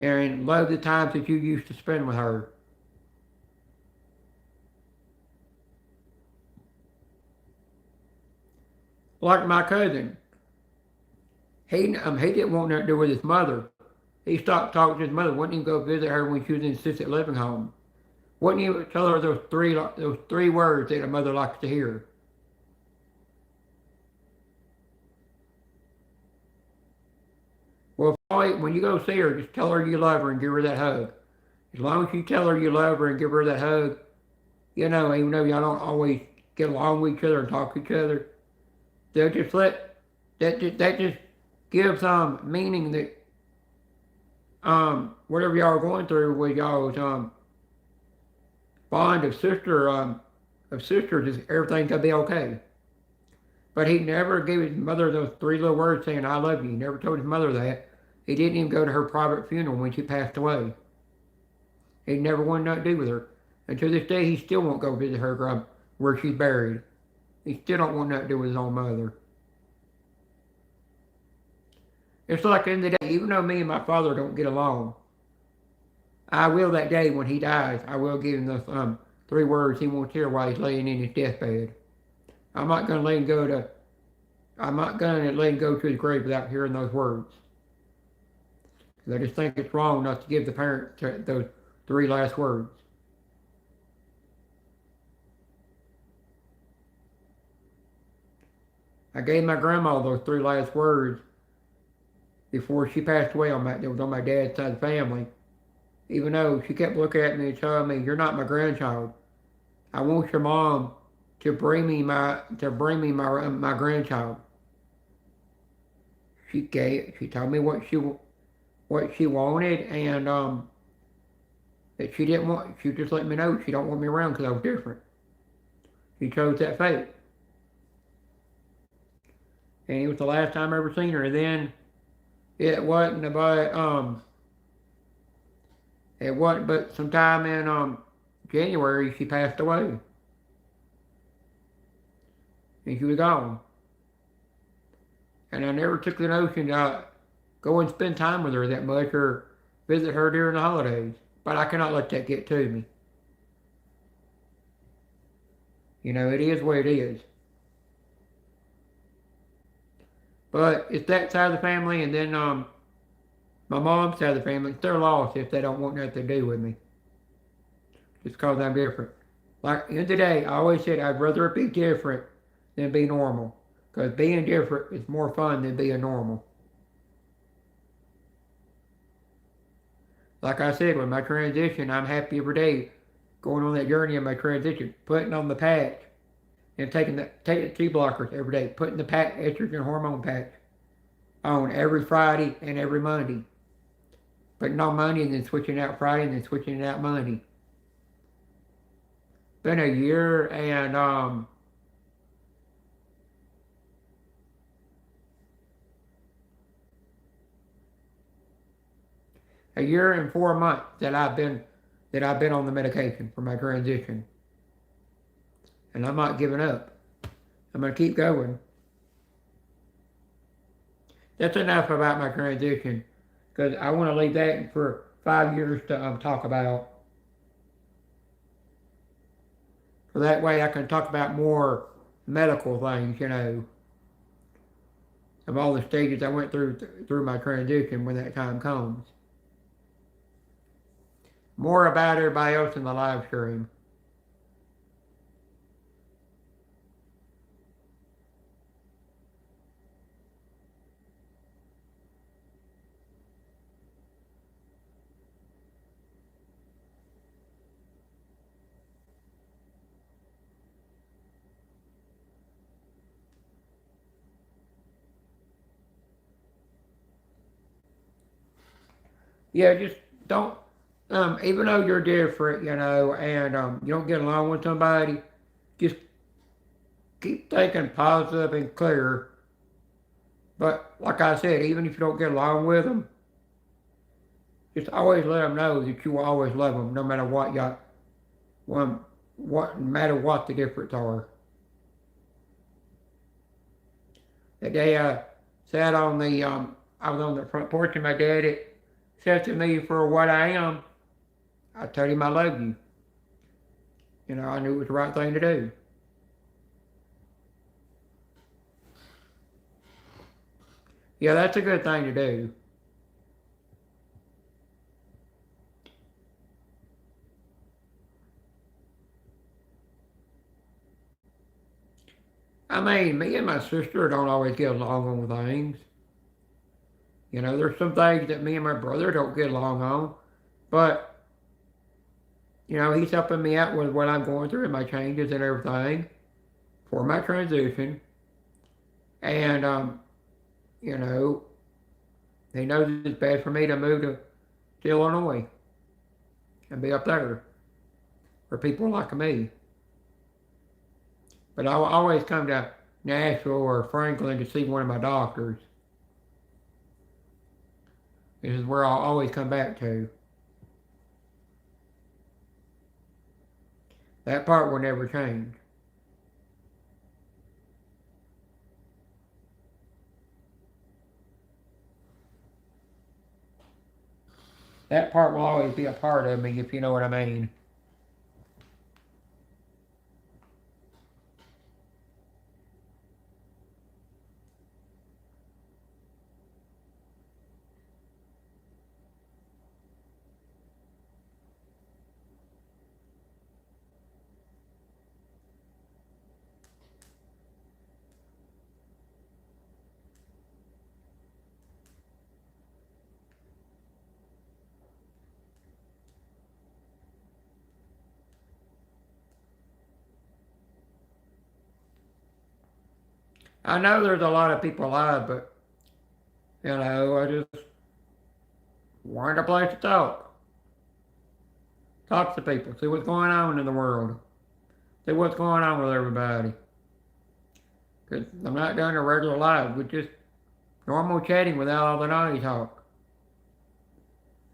Speaker 1: and love the times that you used to spend with her. Like my cousin, he didn't want nothing to do with his mother. He stopped talking to his mother. Wouldn't even go visit her when she was in assisted living home. Wouldn't even tell her those three words that a mother likes to hear. Well, when you go see her, just tell her you love her and give her that hug. As long as you tell her you love her and give her that hug, even though y'all don't always get along with each other and talk to each other, they'll just let that just gives meaning that whatever y'all are going through with y'all's bond of sisters, is everything gonna be okay. But he never gave his mother those three little words saying "I love you." He never told his mother that. He didn't even go to her private funeral when she passed away. He never wanted nothing to do with her. And to this day, he still won't go visit her where she's buried. He still don't want nothing to do with his own mother. It's like in the day, even though me and my father don't get along, I will that day when he dies, I will give him those three words he wants to hear while he's laying in his deathbed. I'm not gonna let him go to I'm not gonna let him go to his grave without hearing those words. Because I just think it's wrong not to give the parent those three last words. I gave my grandma those three last words before she passed away it was on my dad's side of the family. Even though she kept looking at me and telling me, "You're not my grandchild. I want your mom to bring me my grandchild." She told me what she wanted, and that she didn't want. She just let me know she don't want me around because I was different. She chose that fate, and it was the last time I ever seen her. And then it wasn't about it wasn't but sometime in January she passed away, and she was gone. And I never took the notion to go and spend time with her that much or visit her during the holidays. But I cannot let that get to me. It is what it is. But it's that side of the family, and then my mom's side of the family, they're lost if they don't want nothing to do with me. Just because I'm different. Like, in the day, I always said I'd rather be different than be normal. Because being different is more fun than being normal. Like I said, with my transition, I'm happy every day going on that journey of my transition, putting on the patch and taking the T blockers every day, putting the estrogen hormone patch on every Friday and every Monday. Putting on Monday and then switching out Friday and then switching it out Monday. Been a year and a year and 4 months that I've been on the medication for my transition. And I'm not giving up. I'm gonna keep going. That's enough about my transition, because I want to leave that for 5 years to talk about. So that way I can talk about more medical things, of all the stages I went through my transition when that time comes. More about everybody else in the live stream. Yeah, just don't. Even though you're different, and you don't get along with somebody, just keep thinking positive and clear. But like I said, even if you don't get along with them, just always let them know that you will always love them, no matter what y'all, no matter what the difference are. That day I sat on the, I was on the front porch and my daddy said to me for what I am, I told him I love you. I knew it was the right thing to do. Yeah, that's a good thing to do. I mean, me and my sister don't always get along on things. There's some things that me and my brother don't get along on, but he's helping me out with what I'm going through and my changes and everything for my transition. And you know, he knows it's best for me to move to Illinois and be up there for people like me. But I will always come to Nashville or Franklin to see one of my doctors. This is where I'll always come back to. That part will never change. That part will always be a part of me, if you know what I mean. I know there's a lot of people alive, but I just wanted a place to talk. Talk to people, see what's going on in the world, see what's going on with everybody. Because I'm not doing a regular live with just normal chatting without all the naughty talk.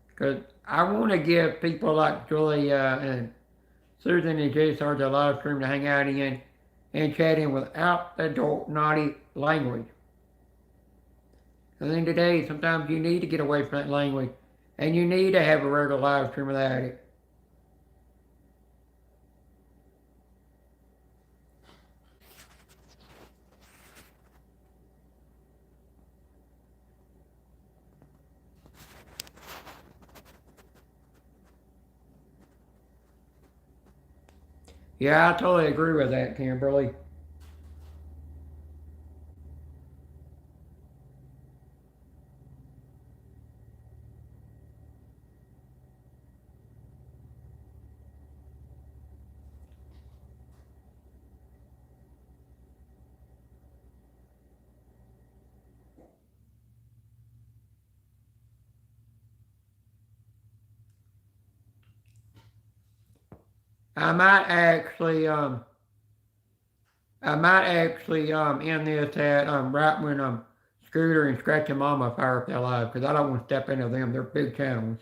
Speaker 1: Because I want to give people like Julia and Susan and JSR the live stream to hang out in and chat in without adult naughty language. At the end of the day, sometimes you need to get away from that language and you need to have a regular live stream without it. Yeah, I totally agree with that, Kimberly. I might actually, um, I might actually end this at right when Scooter and Scratch and Mama fire up their live because I don't want to step into them. They're big channels.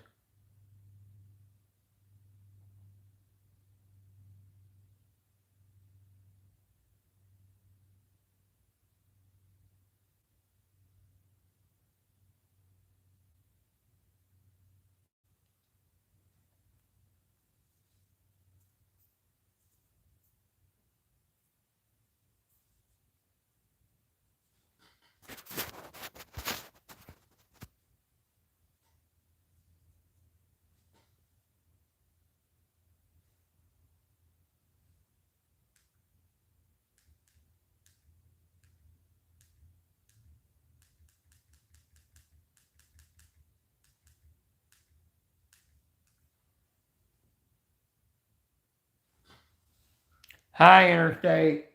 Speaker 1: Hi, Interstate.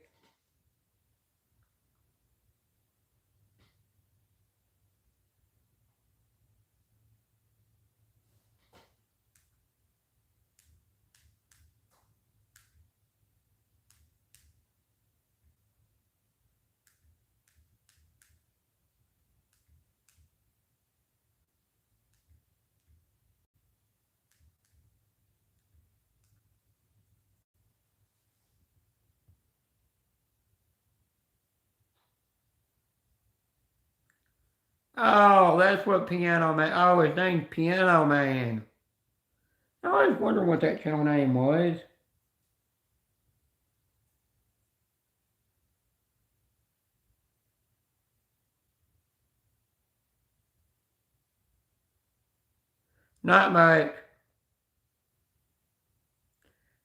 Speaker 1: Oh, that's what Piano Man. Oh, his name's Piano Man. I was wondering what that channel name was. Not much.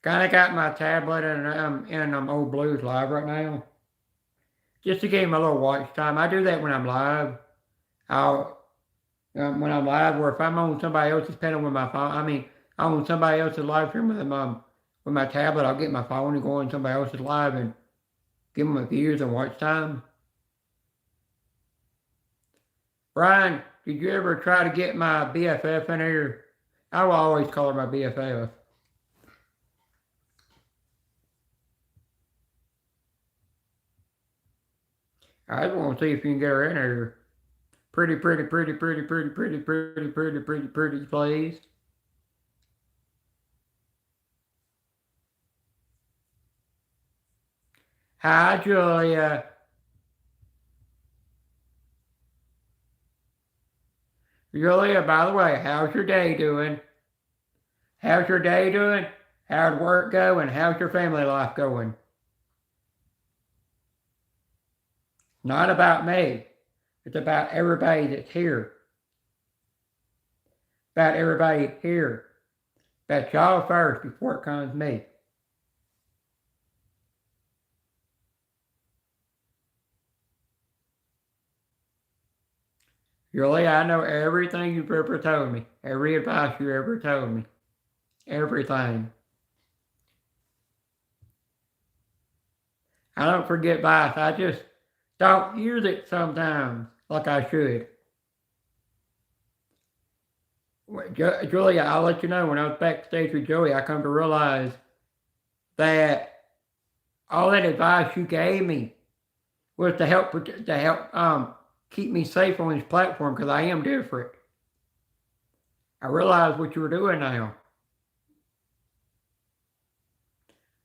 Speaker 1: Kind of got my tablet and I'm in old blues live right now. Just to give him a little watch time. I do that when I'm live. I'll when I'm live, or if I'm on somebody else's panel with my phone. I mean, I'm on somebody else's live stream with my tablet. I'll get my phone and go on somebody else's live and give them a views and watch time. Brian, did you ever try to get my BFF in here? I will always call her my BFF. I just want to see if you can get her in here. Pretty, please. Hi, Julia. Julia, by the way, how's your day doing? How's your day doing? How'd work go? And how's your family life going? Not about me. It's about everybody that's here. About everybody here. About y'all first before it comes to me. Julia, I know everything you've ever told me. Every advice you ever told me. Everything. I don't forget advice. I just don't use it sometimes like I should. Julia, I'll let you know, when I was backstage with Joey, I come to realize that all that advice you gave me was to help keep me safe on this platform, because I am different. I realize what you were doing now.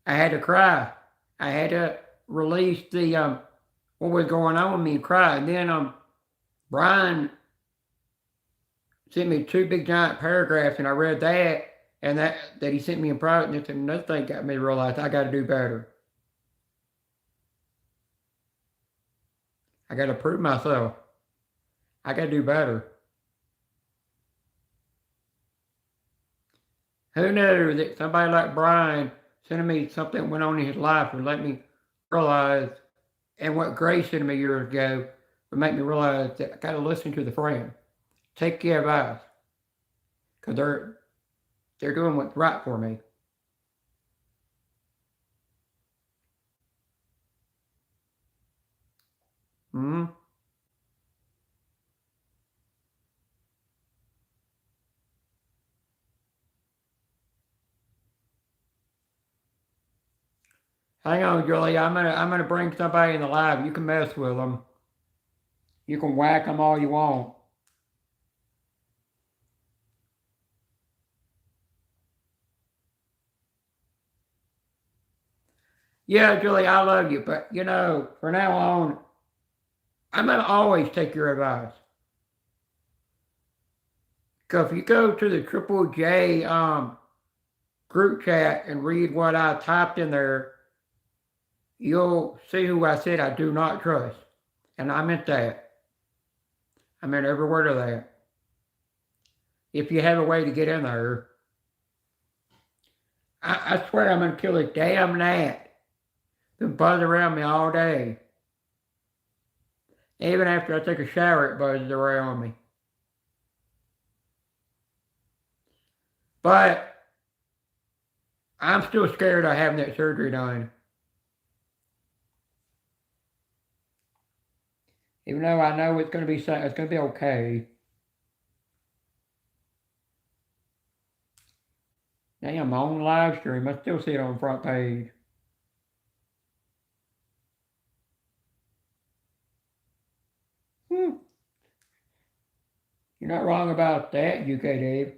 Speaker 1: I had to cry. I had to release the what was going on with me and cry. And then Brian sent me 2 big giant paragraphs, and I read that, and that he sent me in private, and another thing got me to realize I got to do better. I got to prove myself. I got to do better. Who knew that somebody like Brian sending me something that went on in his life would let me realize, and what Grace sent me years ago would make me realize that I got to listen to the friend. Take your advice, because they're doing what's right for me. Hmm. Hang on, Julie. I'm gonna bring somebody in the live. You can mess with them. You can whack them all you want. Yeah, Julie, I love you, but from now on, I'm gonna always take your advice. Cause if you go to the Triple J group chat and read what I typed in there, you'll see who I said I do not trust, and I meant that. I meant every word of that. If you have a way to get in there, I swear I'm gonna kill a damn gnat. Been buzzing around me all day. Even after I take a shower, it buzzes around me. But I'm still scared of having that surgery done. Even though I know it's going to be okay. Damn, my own live stream, I still see it on the front page. You're not wrong about that, UK Dave.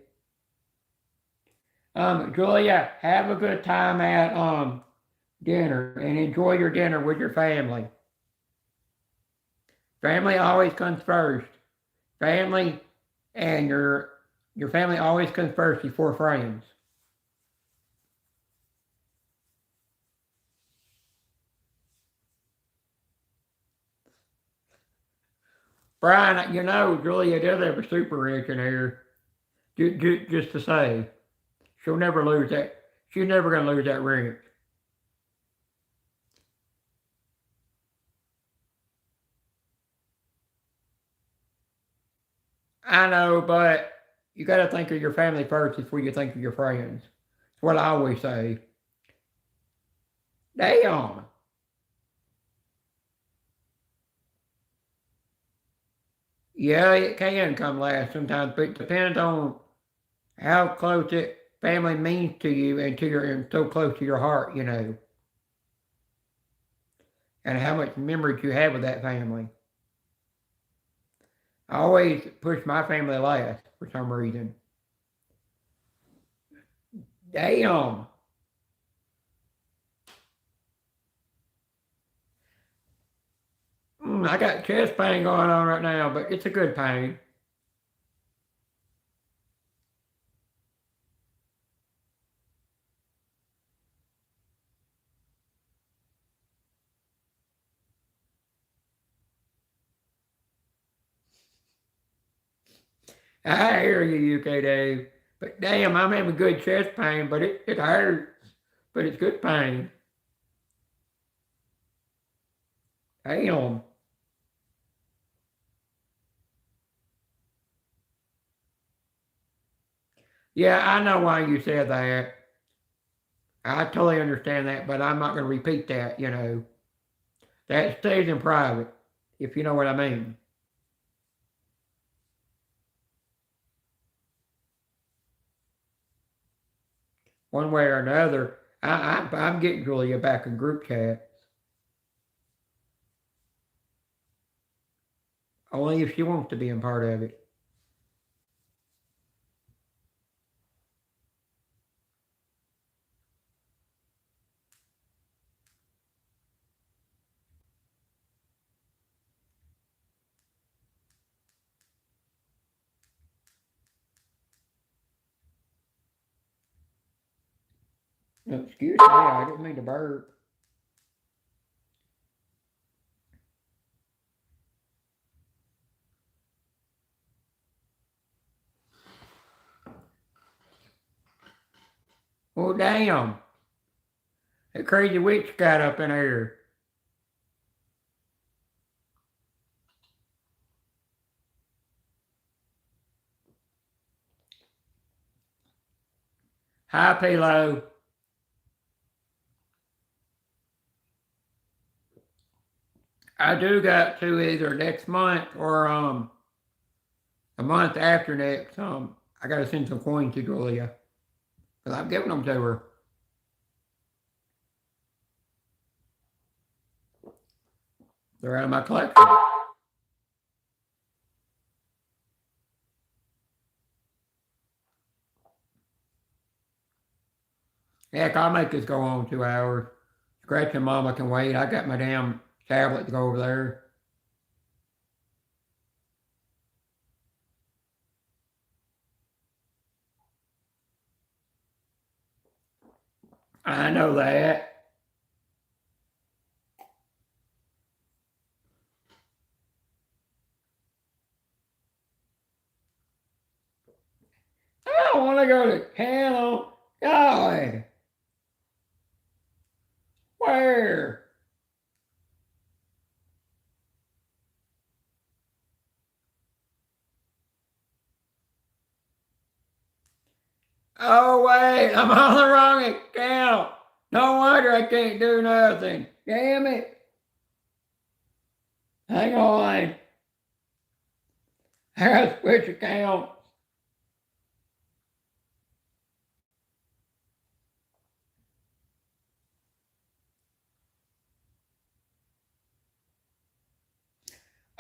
Speaker 1: Julia, have a good time at dinner and enjoy your dinner with your family. Family always comes first. family and your family always comes first before friends. Brian, Julia does have a super rich in here. Just to say, she'll never lose that. She's never going to lose that ring. I know, but you got to think of your family first before you think of your friends. That's what I always say. Damn. Yeah, it can come last sometimes, but it depends on how close that family means to you and so close to your heart, and how much memories you have with that family. I always push my family last for some reason. Damn. I got chest pain going on right now, but it's a good pain. I hear you, UK Dave. But damn, I'm having good chest pain, but it hurts. But it's good pain. Damn. Yeah, I know why you said that. I totally understand that, but I'm not going to repeat that. That stays in private, if you know what I mean. One way or another, I'm getting Julia back in group chat. Only if she wants to be a part of it. No, excuse me, I didn't mean to burp. Well, damn. That crazy witch got up in here. Hi, Pilo. I do got to either next month or a month after next. I got to send some coins to Julia because I'm giving them to her. They're out of my collection. Heck, I'll make this go on 2 hours. Scratch and Mama can wait. I got my damn tablet to go over there. I know that. I don't want to go to Cano. Golly. Where? Oh, wait. I'm on the wrong account. No wonder I can't do nothing. Damn it. Hang on. I gotta switch account.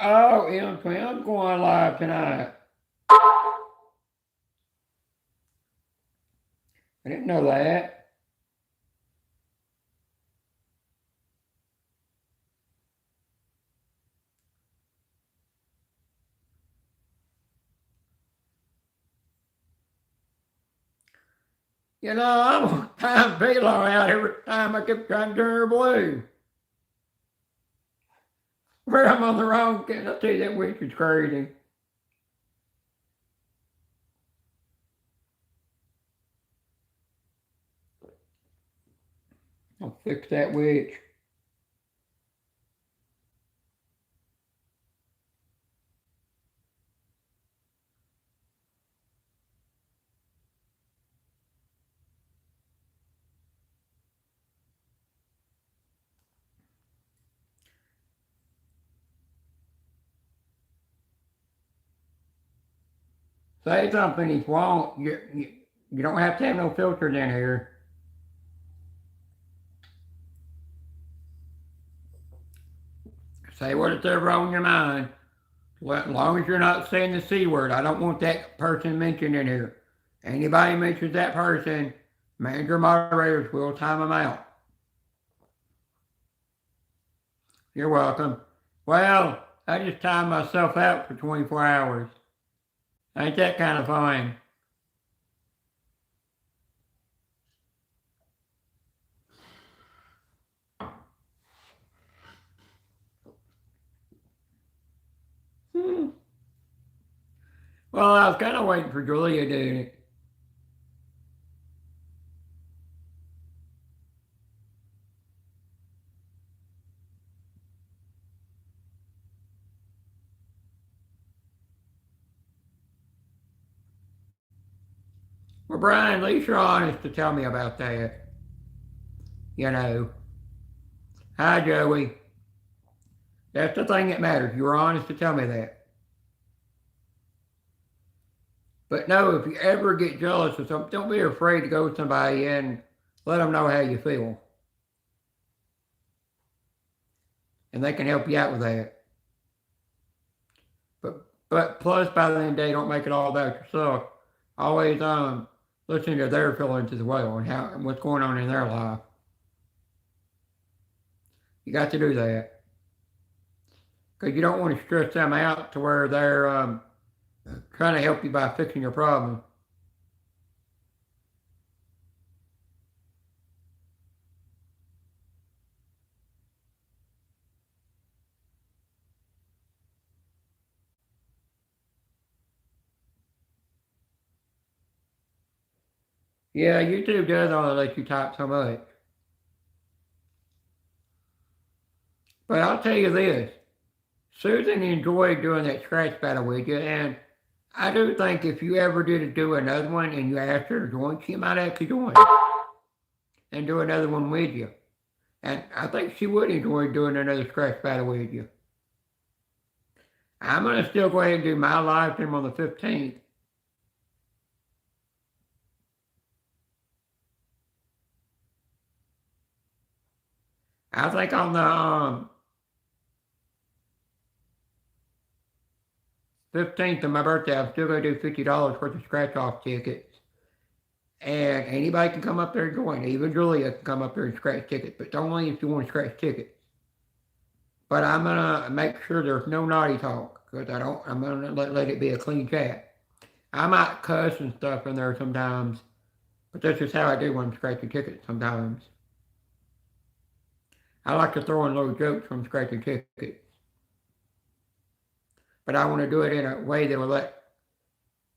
Speaker 1: Oh, I'm going live tonight. I didn't know that. You know, I'm gonna time Velo out every time I kept trying to turn her blue. Where I'm on the wrong kid. I'll tell you that witch is crazy. I'll fix that witch. Say something if you want. You don't have to have no filters in here. Say what's ever on your mind. As long as you're not saying the C word, I don't want that person mentioned in here. Anybody mentions that person, manager moderators will time them out. You're welcome. Well, I just timed myself out for 24 hours. Ain't that kind of fun? Well, I was kind of waiting for Julia doing it. Well, Brian, at least you're honest to tell me about that. You know. Hi, Joey. That's the thing that matters. You were honest to tell me that. But no, if you ever get jealous of something, don't be afraid to go to somebody and let them know how you feel. And they can help you out with that. But plus, by the end of the day, don't make it all about yourself. Always listen to their feelings as well and what's going on in their life. You got to do that because you don't want to stress them out to where they're trying to help you by fixing your problem. Yeah, YouTube does only let you type so much. But I'll tell you this, Susan enjoyed doing that scratch battle with you, and I do think if you ever did do another one and you asked her to join, she might actually join and do another one with you. And I think she would enjoy doing another scratch battle with you. I'm going to still go ahead and do my live stream on the 15th. I think on the 15th of my birthday, I'm still going to do $50 worth of scratch-off tickets. And anybody can come up there and join. Even Julia can come up there and scratch tickets, but only if you want to scratch tickets. But I'm going to make sure there's no naughty talk, because I'm going to let it be a clean chat. I might cuss and stuff in there sometimes, but that's just how I do when I'm scratching tickets sometimes. I like to throw in little jokes from scratching tickets. But I want to do it in a way that will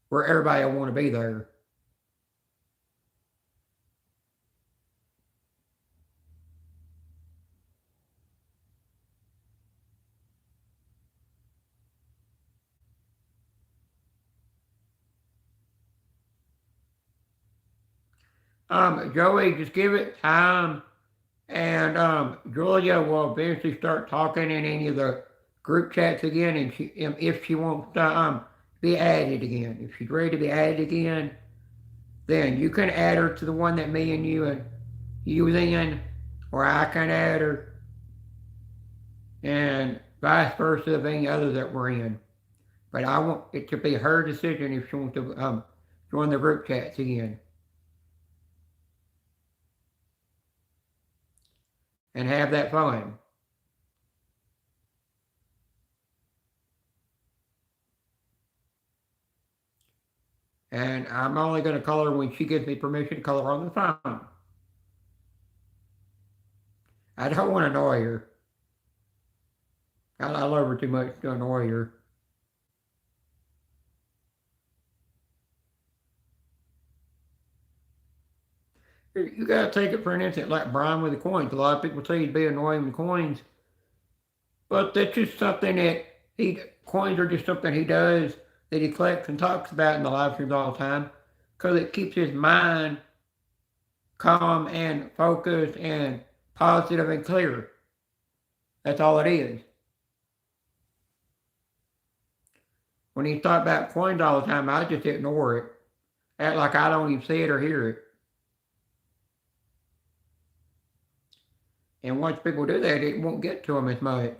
Speaker 1: where everybody will want to be there. Joey, just give it time, and Julia will eventually start talking in any of the group chats again, and if she wants to be added again. If she's ready to be added again, then you can add her to the one that me and you was in, or I can add her, and vice versa of any others that we're in. But I want it to be her decision if she wants to join the group chats again. And have that fun. And I'm only going to call her when she gives me permission to call her on the phone. I don't want to annoy her. I love her too much to annoy her. You got to take it for an instance, like Brian with the coins. A lot of people say he'd be annoying with coins, but that's just something that coins are just something he does that he collects and talks about in the live streams all the time because it keeps his mind calm and focused and positive and clear. That's all it is. When he talks about coins all the time, I just ignore it. Act like I don't even see it or hear it. And once people do that, it won't get to them as much.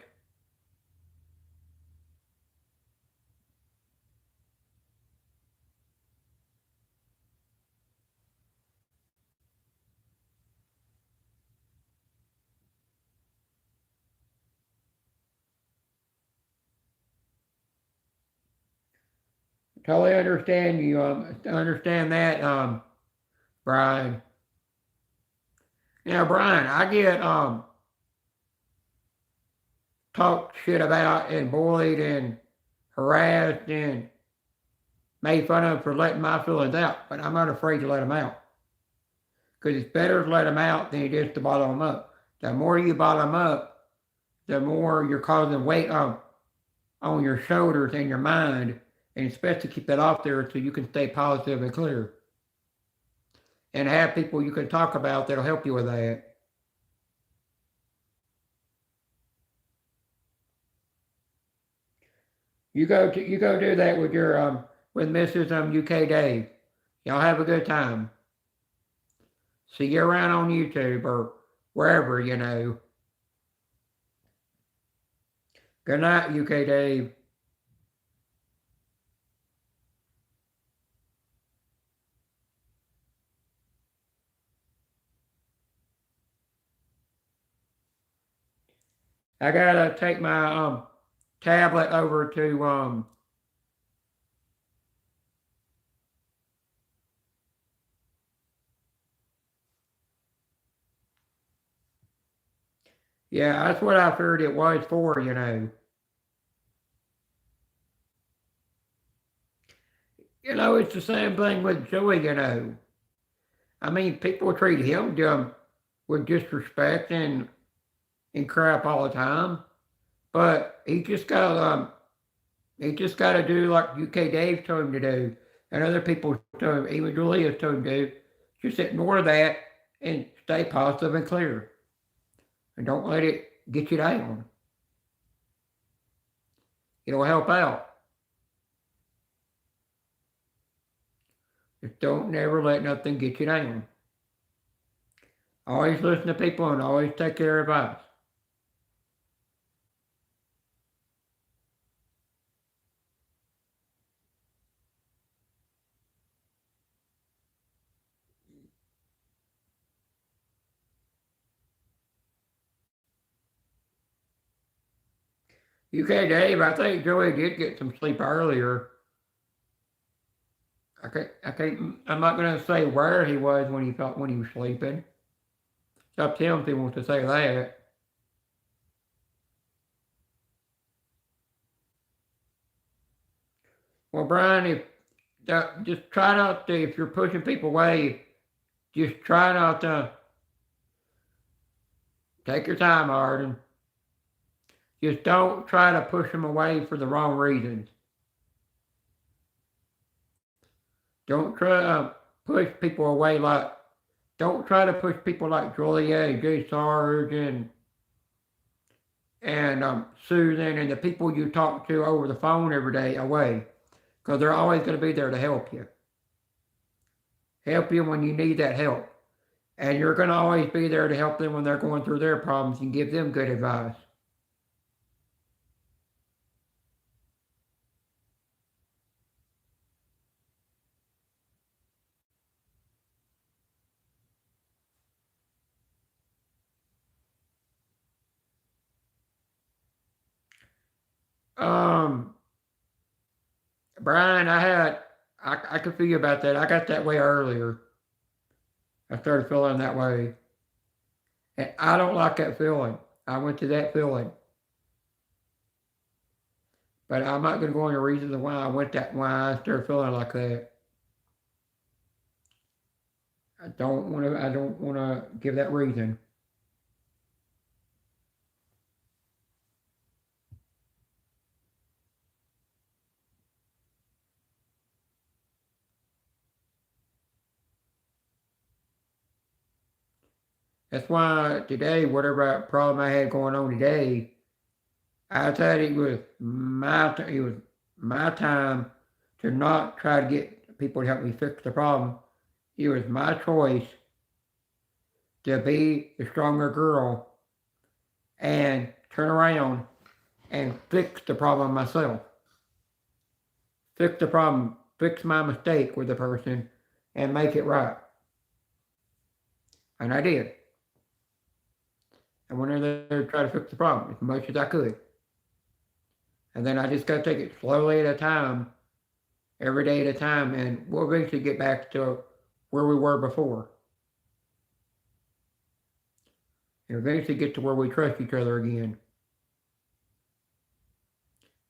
Speaker 1: Totally understand you. Understand that, Brian. Now, Brian, I get talked shit about and bullied and harassed and made fun of for letting my feelings out, but I'm not afraid to let them out. Because it's better to let them out than it is to bottle them up. The more you bottle them up, the more you're causing weight on your shoulders and your mind, and it's best to keep that off there so you can stay positive and clear. And have people you can talk about that'll help you with that. You go do that with your with Mrs. UK Dave. Y'all have a good time. See you around on YouTube or wherever, you know. Good night, UK Dave. I gotta take my tablet over to yeah, that's what I figured it was for, you know. You know, it's the same thing with Joey, you know. I mean, people treat him with disrespect and crap all the time. But he just gotta do like UK Dave told him to do, and other people told him, even Julia told him to do. Just ignore that and stay positive and clear, and don't let it get you down. It'll help out. Just don't never let nothing get you down. Always listen to people and always take their advice. UK Dave, I think Joey did get some sleep earlier. I'm not gonna say where he was when he was sleeping. It's up to him if he wants to say that. Well, Brian, if just try not to, if you're pushing people away, just try not to take your time, Arden. Just don't try to push them away for the wrong reasons. Don't try to push people away don't try to push people like Julia and Jay Sarge and Susan and the people you talk to over the phone every day away, because they're always going to be there to help you. Help you when you need that help. And you're going to always be there to help them when they're going through their problems and give them good advice. Um, Brian, I can feel you about that. I got that way earlier. I started feeling that way. And I don't like that feeling. I went to that feeling. But I'm not going to go into reasons why I started feeling like that. I don't want to give that reason. That's why today, whatever problem I had going on today, I thought it was my time to not try to get people to help me fix the problem. It was my choice to be the stronger girl and turn around and fix the problem myself. Fix the problem, fix my mistake with the person, and make it right. And I did. I went in there to try to fix the problem as much as I could. And then I just got to take it slowly at a time, every day at a time, and we'll eventually get back to where we were before. And eventually get to where we trust each other again.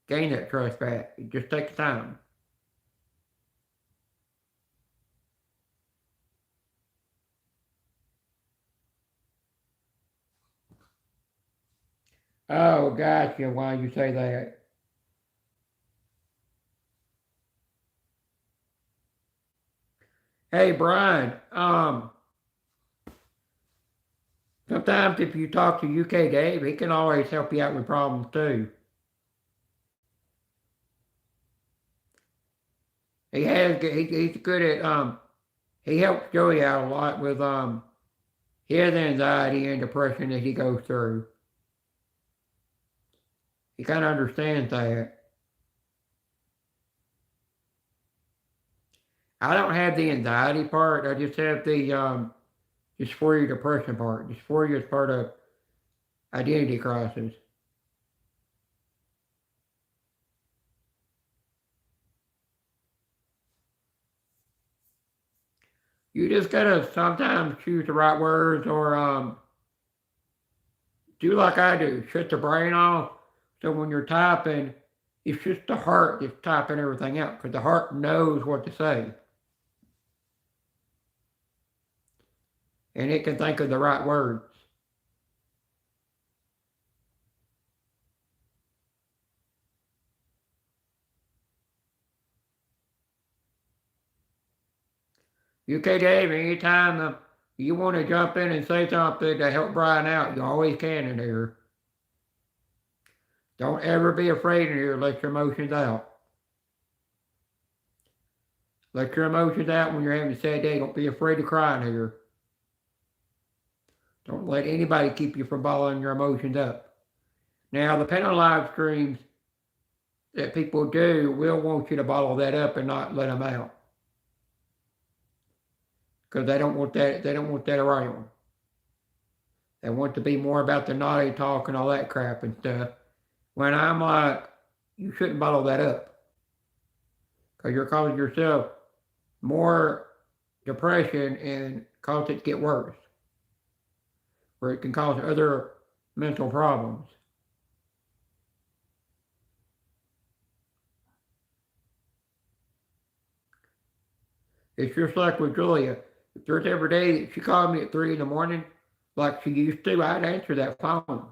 Speaker 1: Gain that trust back. It just takes time. Oh, gotcha. Why you say that? Hey, Brian. Sometimes if you talk to UK Dave, he can always help you out with problems too. He's good at he helps Joey out a lot with his anxiety and depression that he goes through. He kind of understands that. I don't have the anxiety part. I just have the dysphoria depression part. Dysphoria is part of identity crisis. You just gotta sometimes choose the right words or do like I do, shut the brain off. So when you're typing, it's just the heart that's typing everything out because the heart knows what to say. And it can think of the right words. UK Dave, anytime you want to jump in and say something to help Brian out, you always can in here. Don't ever be afraid in here. Let your emotions out. Let your emotions out when you're having a sad day. Don't be afraid to cry in here. Don't let anybody keep you from bottling your emotions up. Now, the panel live streams that people do will want you to bottle that up and not let them out. Because they don't want that around. They want to be more about the naughty talk and all that crap and stuff. When I'm like, you shouldn't bottle that up. Because you're causing yourself more depression and cause it to get worse. Where it can cause other mental problems. It's just like with Julia. If there's every day that she called me at 3 in the morning, like she used to, I'd answer that phone.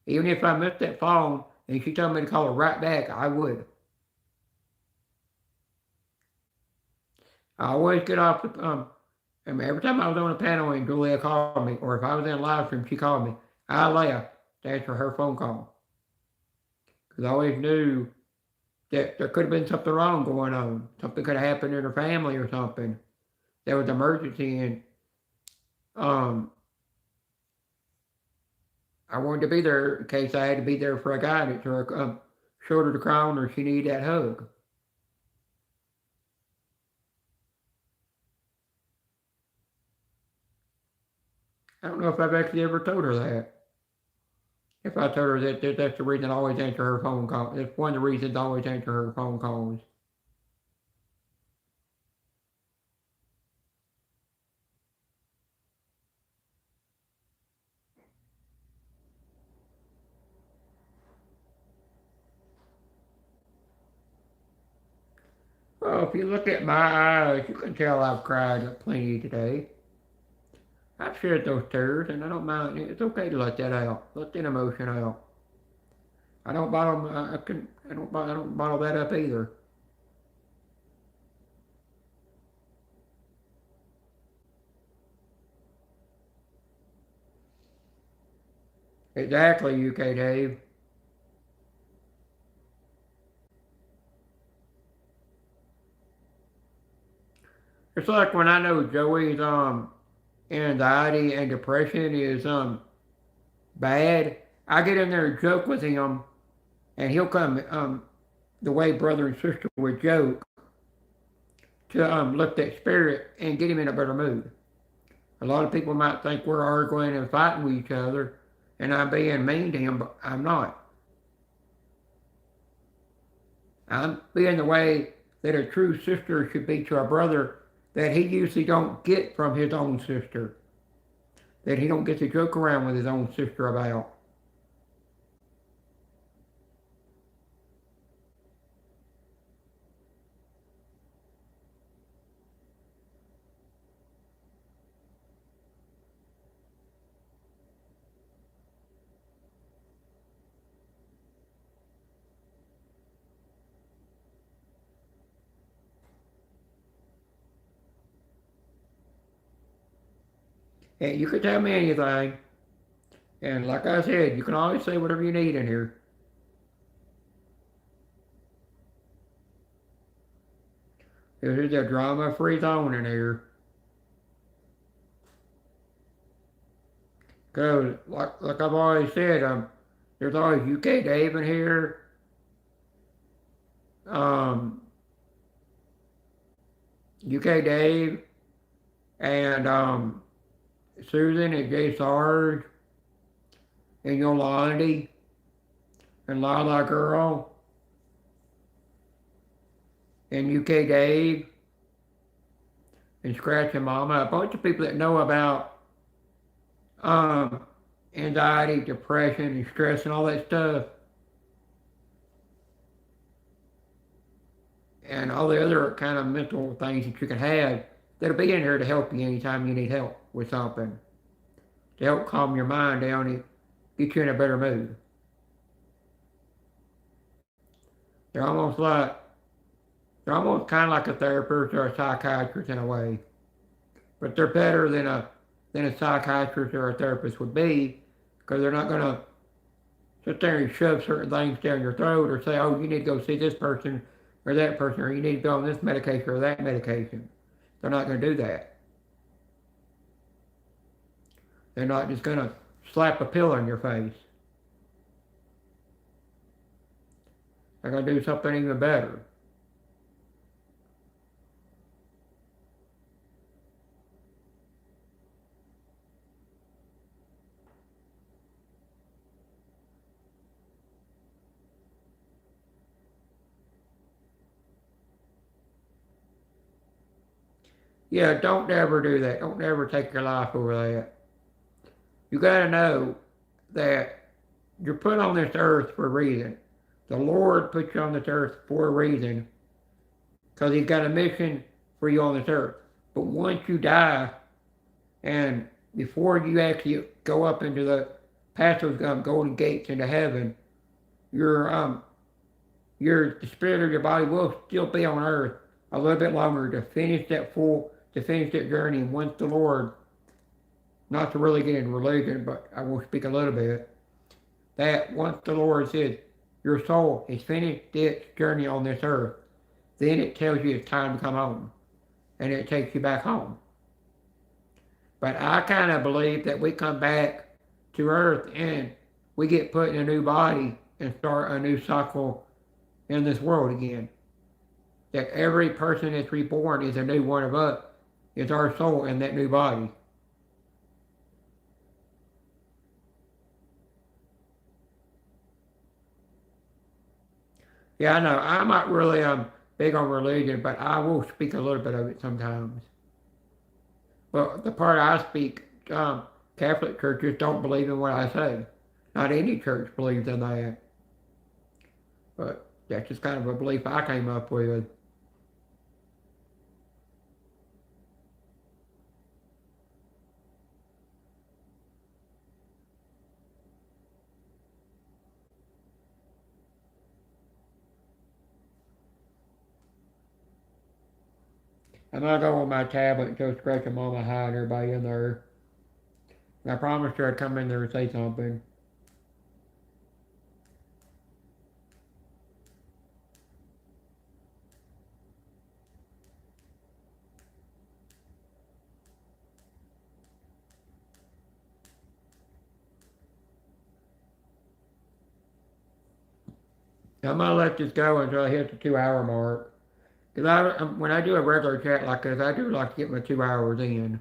Speaker 1: Even if I missed that phone and she told me to call her right back, I would. I always get off the every time I was on a panel and Julia called me, or if I was in a live stream, she called me, I left to answer her phone call. Because I always knew that there could have been something wrong going on. Something could have happened in her family or something. There was an emergency and I wanted to be there in case I had to be there for a guidance or a shoulder to cry on or she needed that hug. I don't know if I've actually ever told her that. If I told her that that's the reason I always answer her phone call. It's one of the reasons I always answer her phone calls. Well, if you look at my eyes, you can tell I've cried plenty today. I've shed those tears, and I don't mind. It's okay to let that out. Let that emotion out. I don't bottle. I don't bottle that up either. Exactly, UK Dave. It's like when I know Joey's anxiety and depression is bad. I get in there and joke with him, and he'll come the way brother and sister would joke to lift that spirit and get him in a better mood. A lot of people might think we're arguing and fighting with each other, and I'm being mean to him, but I'm not. I'm being the way that a true sister should be to a brother that he usually don't get from his own sister, that he don't get to joke around with his own sister about. And you can tell me anything, and like I said, you can always say whatever you need in here. This is a drama-free zone in here. Because, like I've always said, there's always UK Dave in here, um, UK Dave, and Susan and Jay Sarge, and Yolandi, and Lala Girl, and UK Dave, and Scratch and Mama, a bunch of people that know about um, anxiety, depression, and stress, and all that stuff, and all the other kind of mental things that you can have that'll be in here to help you anytime you need help with something, to help calm your mind down and get you in a better mood. They're almost like they're almost kind of like a therapist or a psychiatrist in a way, but they're better than a psychiatrist or a therapist would be, because they're not going to sit there and shove certain things down your throat or say, oh, you need to go see this person or that person, or you need to go on this medication or that medication. They're not going to do that. They're not just going to slap a pill in your face. They're going to do something even better. Yeah, don't ever do that. Don't ever take your life over that. You got to know that you're put on this earth for a reason. The Lord put you on this earth for a reason, because He's got a mission for you on this earth. But once you die, and before you actually go up into the past those golden gates into heaven, your the spirit of your body will still be on earth a little bit longer to finish that journey. And once the Lord, not to really get into religion, but I will speak a little bit, that once the Lord says your soul has finished its journey on this earth, then it tells you it's time to come home, and it takes you back home. But I kind of believe that we come back to earth and we get put in a new body and start a new cycle in this world again. That every person that's reborn is a new one of us, is our soul in that new body. Yeah, I know. I'm not really big on religion, but I will speak a little bit of it sometimes. Well, the part I speak, Catholic churches don't believe in what I say. Not any church believes in that. But that's just kind of a belief I came up with. I'm gonna go on my tablet and go scratch them on my hide everybody in there. And I promised her I'd come in there and say something. I'm gonna let this go until I hit the 2 hour mark. Cause when I do a regular chat like this, I do like to get my 2 hours in.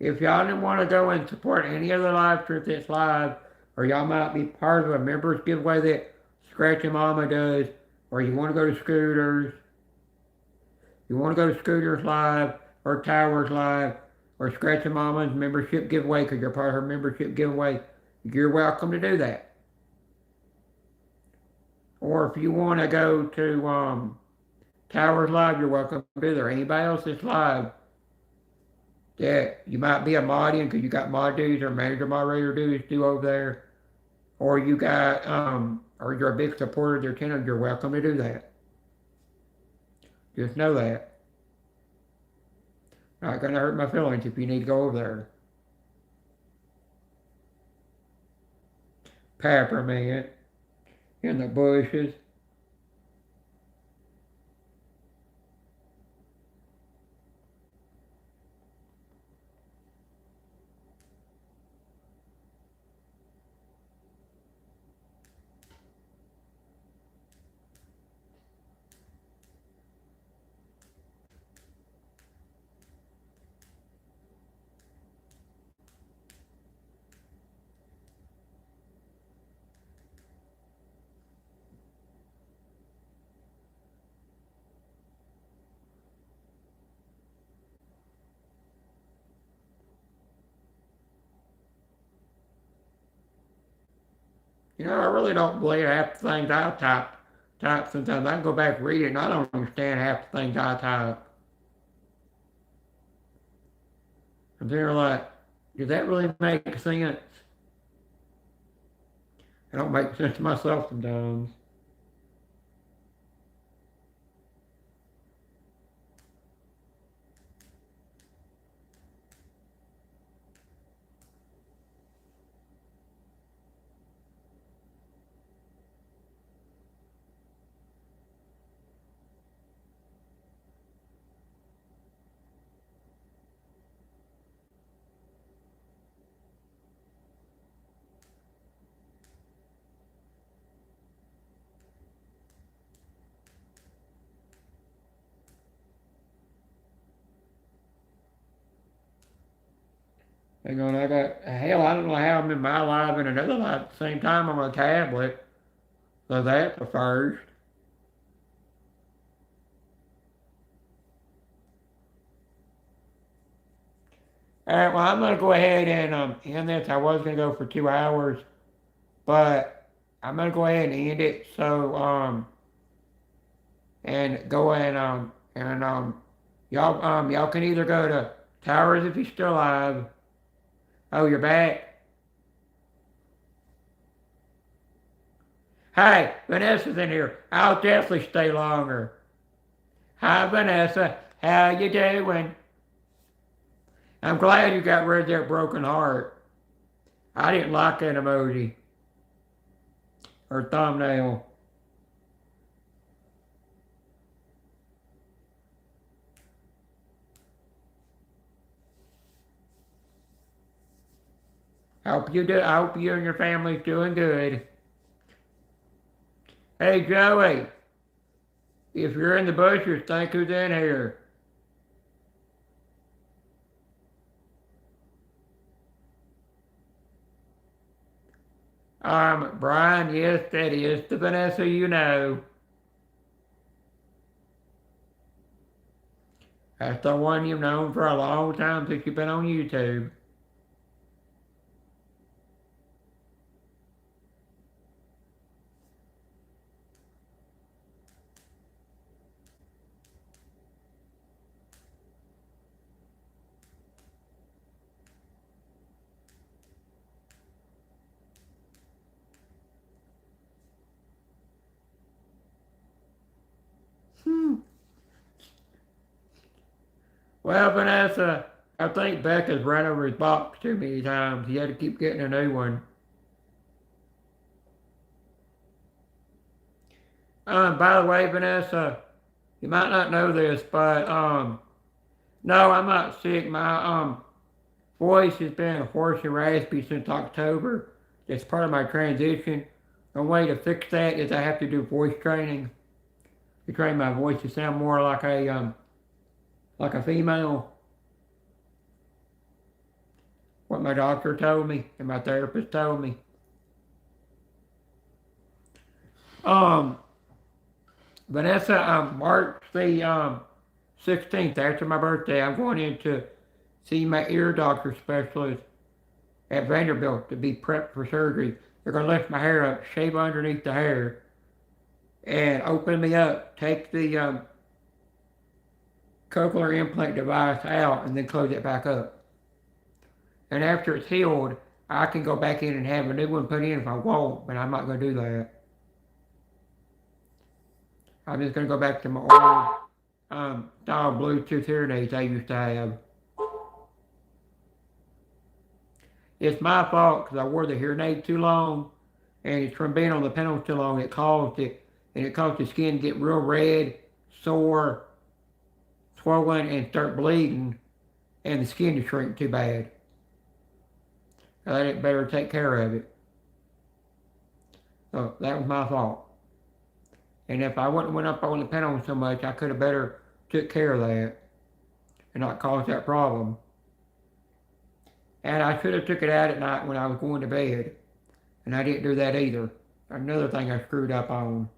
Speaker 1: If y'all didn't want to go and support any of the live streams that's live, or y'all might be part of a members giveaway that Scratchy Mama does, or you want to go to Scooters, you want to go to Scooters Live, or Towers Live, or Scratchy Mama's membership giveaway because you're part of her membership giveaway, you're welcome to do that. Or if you want to go to Towers Live, you're welcome to do there. Anybody else that's live, that you might be a mod in because you got mod duties or manager moderator duties to do over there, or you got or you're a big supporter of their channel, you're welcome to do that. Just know that. Not gonna hurt my feelings if you need to go over there. Peppermint in the bushes. You know, I really don't believe half the things I type sometimes. I can go back and read it and I don't understand half the things I type. And they're like, does that really make sense? I don't make sense to myself sometimes. Hang on, I got, hell, I don't know how I'm in my live and another live at the same time on my tablet. So that's the first. All right, well, I'm going to go ahead and end this. I was going to go for 2 hours, but I'm going to go ahead and end it. So, and go y'all can either go to Towers if you're still alive. Oh, you're back? Hey, Vanessa's in here. I'll definitely stay longer. Hi, Vanessa. How you doing? I'm glad you got rid of that broken heart. I didn't like that emoji or thumbnail. I hope you and your family's doing good. Hey, Joey, if you're in the bushes, think who's in here. Brian, yes, that is the Vanessa you know. That's the one you've known for a long time since you've been on YouTube. Hmm. Well, Vanessa, I think Becca's run over his box too many times. He had to keep getting a new one. By the way, Vanessa, you might not know this, but no, I'm not sick. My voice has been hoarse and raspy since October. It's part of my transition. The way to fix that is I have to do voice training to train my voice to sound more like a female. What my doctor told me and my therapist told me. Um, Vanessa, March the 16th, after my birthday, I'm going in to see my ear doctor specialist at Vanderbilt to be prepped for surgery. They're going to lift my hair up, shave underneath the hair, and open me up, take the cochlear implant device out, and then close it back up. And after it's healed, I can go back in and have a new one put in if I want, but I'm not going to do that. I'm just going to go back to my old style Bluetooth hearing aids I used to have. It's my fault because I wore the hearing aid too long, and it's from being on the panels too long. It caused the skin to get real red, sore, swollen, and start bleeding, and the skin to shrink too bad. I didn't better take care of it. So that was my fault. And if I wouldn't went up on the panel so much, I could have better took care of that and not caused that problem. And I should have took it out at night when I was going to bed. And I didn't do that either. Another thing I screwed up on.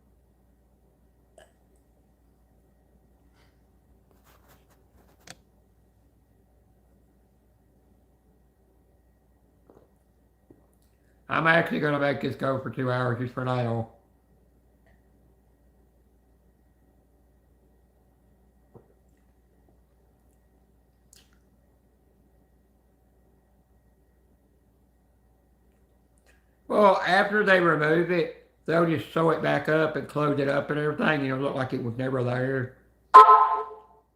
Speaker 1: I'm actually going to make this go for 2 hours just for now. Well, after they remove it, they'll just sew it back up and close it up and everything. Look like it was never there.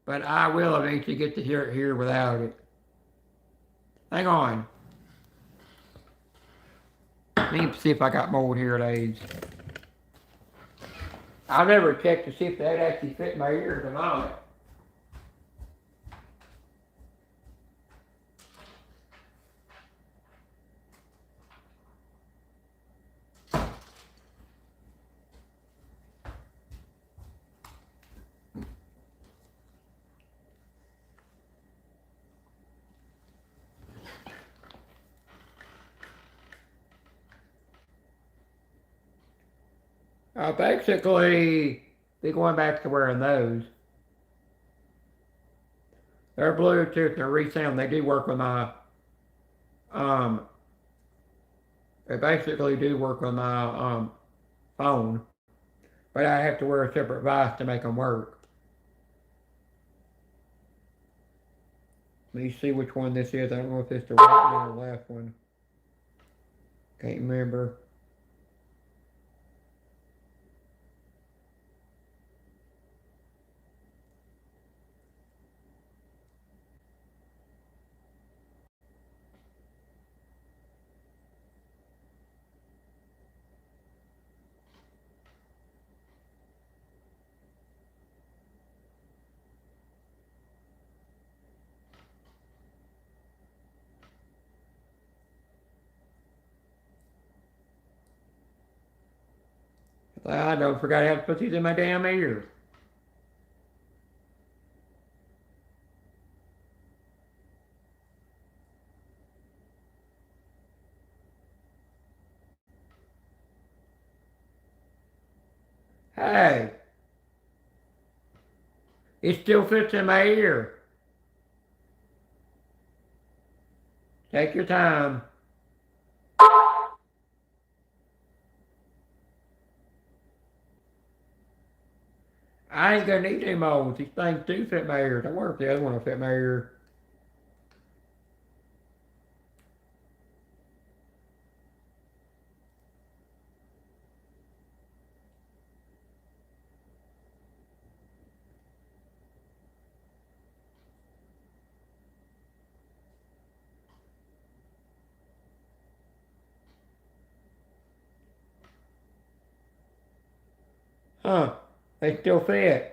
Speaker 1: But I will eventually get to hear it here without it. Hang on. Let me see if I got mold hearing aids. I've never checked to see if they'd actually fit my ears or not. I'll basically be going back to wearing those. They're Bluetooth, they're ReSound, they do work with my, they basically do work with my phone. But I have to wear a separate device to make them work. Let me see which one this is. I don't know if it's the right one or the left one. Can't remember. I don't forgot how to put these in my damn ear. Hey, it still fits in my ear. Take your time. I ain't gonna need any molds. These things do fit my ear. Don't worry if the other one will fit my ear. Huh. They still fit.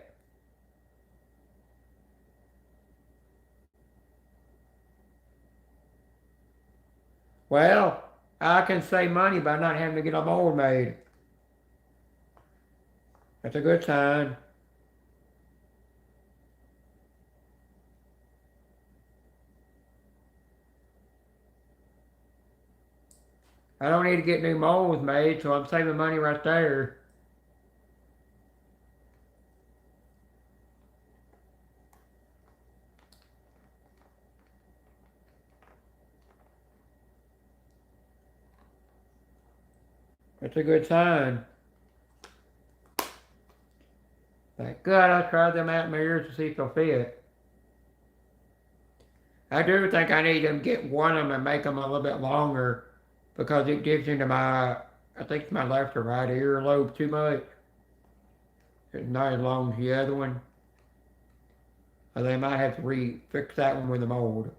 Speaker 1: Well, I can save money by not having to get a mold made. That's a good sign. I don't need to get new molds made, so I'm saving money right there. That's a good sign. Thank God I tried them out in my ears to see if they'll fit. I do think I need to get one of them and make them a little bit longer because it digs into my, I think my left or right earlobe too much. It's not as long as the other one. Or they might have to fix that one with a mold.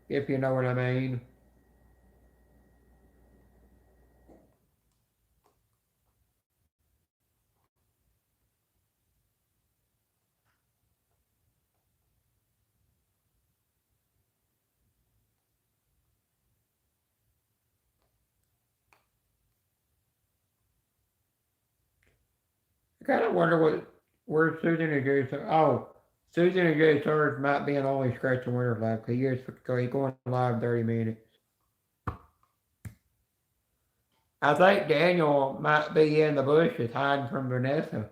Speaker 1: If you know what I mean. I kind of wonder where Susan and Jay's. Oh, Susan and Jay's hers might be an only scratch and winter live because he's going live 30 minutes. I think Daniel might be in the bushes hiding from Vanessa.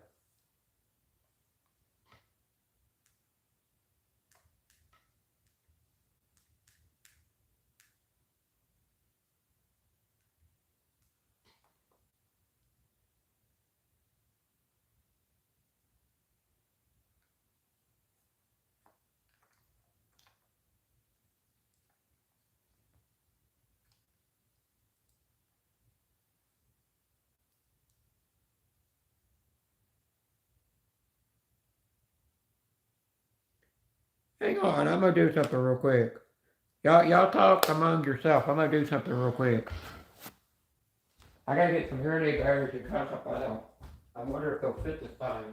Speaker 1: Hang on, I'm gonna do something real quick. Y'all talk among yourself. I'm gonna do something real quick. I gotta get some hearing aid batteries and cut something out. I wonder if they'll fit this time.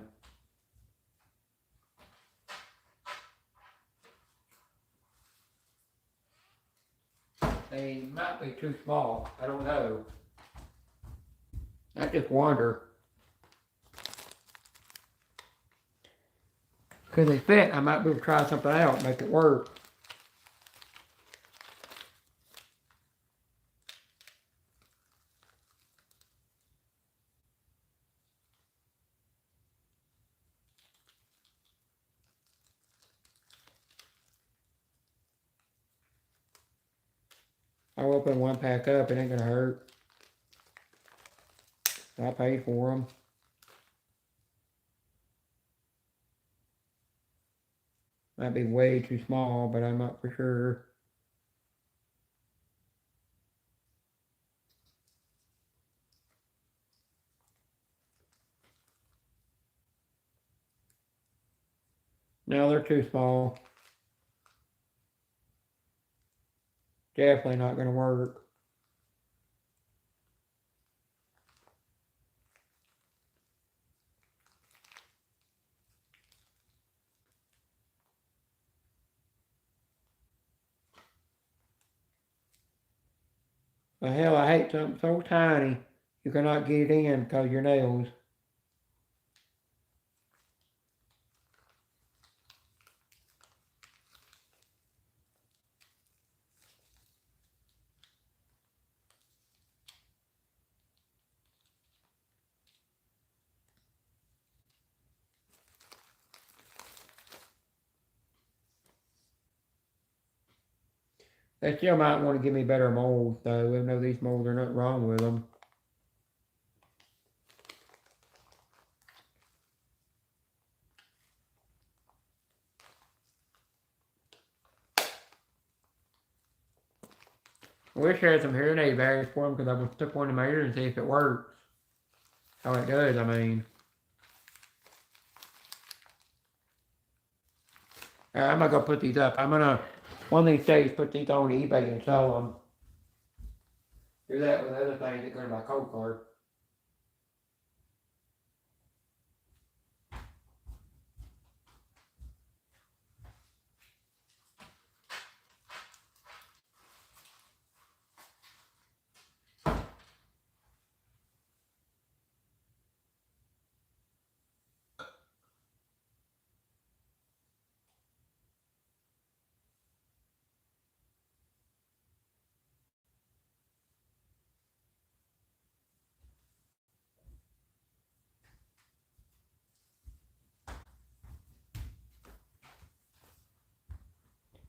Speaker 1: They might be too small. I don't know. I just wonder. Because they fit, I might be able to try something out, make it work. I'll open one pack up, it ain't gonna hurt. I paid for them. Might be way too small, but I'm not for sure. No, they're too small. Definitely not gonna work. But hell, I hate something so tiny you cannot get it in because of your nails. They still might want to give me better molds, though, even though these molds are nothing wrong with them. I wish I had some hearing aid batteries for them because I would stick one in my ear and see if it works. How it does, I mean. Alright, I'm gonna go put these up. I'm gonna, one of these days, put these on eBay and sell them. Do that with other things that go to my cold card.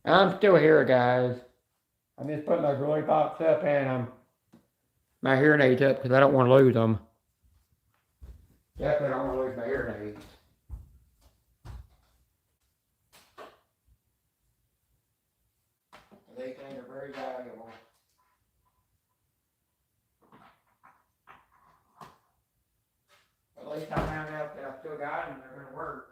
Speaker 1: I'm still here, guys. I'm just putting my glory box up and my hearing aids up because I don't want to lose them. Definitely don't want to lose my hearing aids. These things are very valuable. At least I found out that I still got them and they're going to work.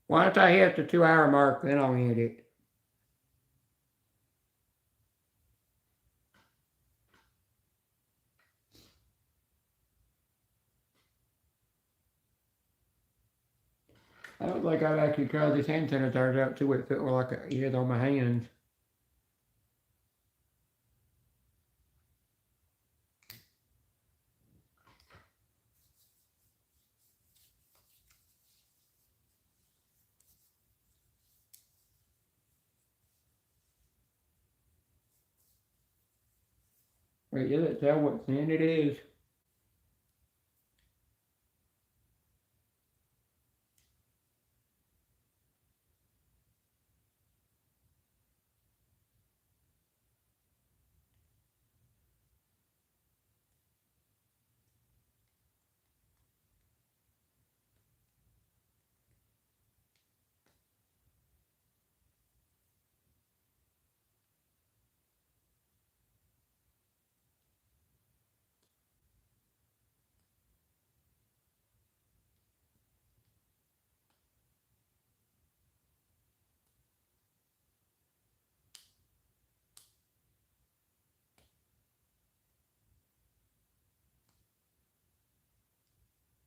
Speaker 1: Once I hit the 2 hour mark, then I'll end it. I don't think I've actually tried this hand sanitizer out to it feel like it is on my hands. Wait, does it tell what scent it is?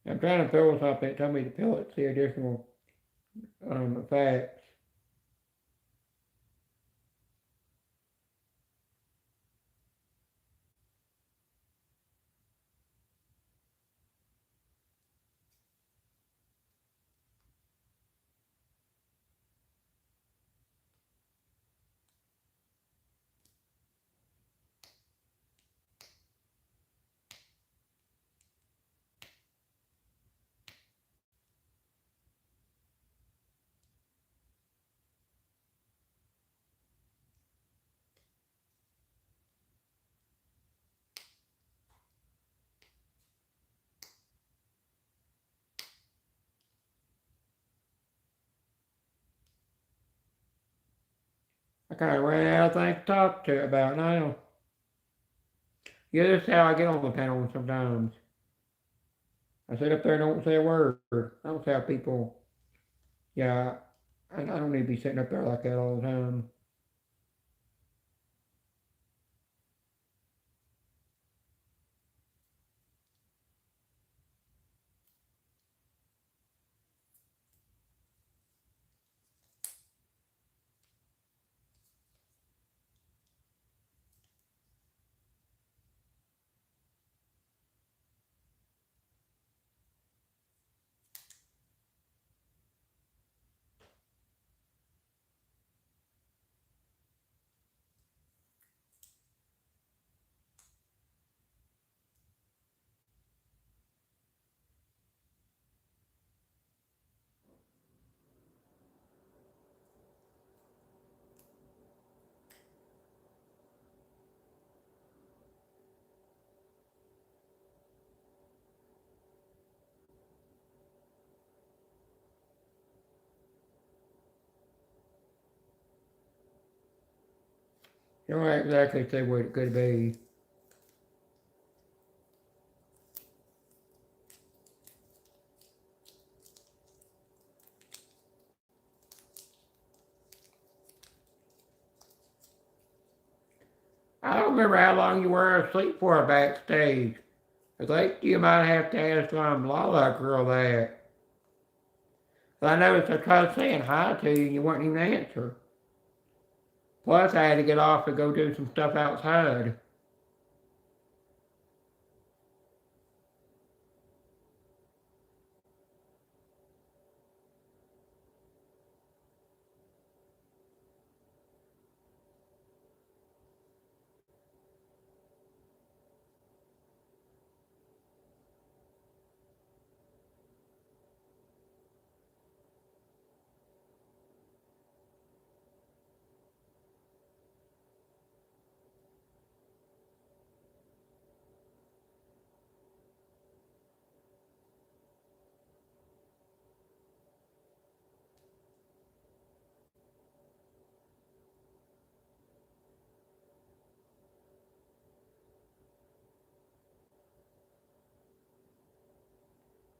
Speaker 1: I'm trying to fill something. It told me to fill it, see additional facts. kind of ran out of things to talk to about now. Yeah, this is how I get on the panel sometimes. I sit up there and don't say a word. I don't tell people, yeah, I don't need to be sitting up there like that all the time. You don't exactly say what it could be. I don't remember how long you were asleep for backstage. I think you might have to ask Lala girl that. I noticed I tried saying hi to you and you wouldn't even answer. Plus, I had to get off to go do some stuff outside.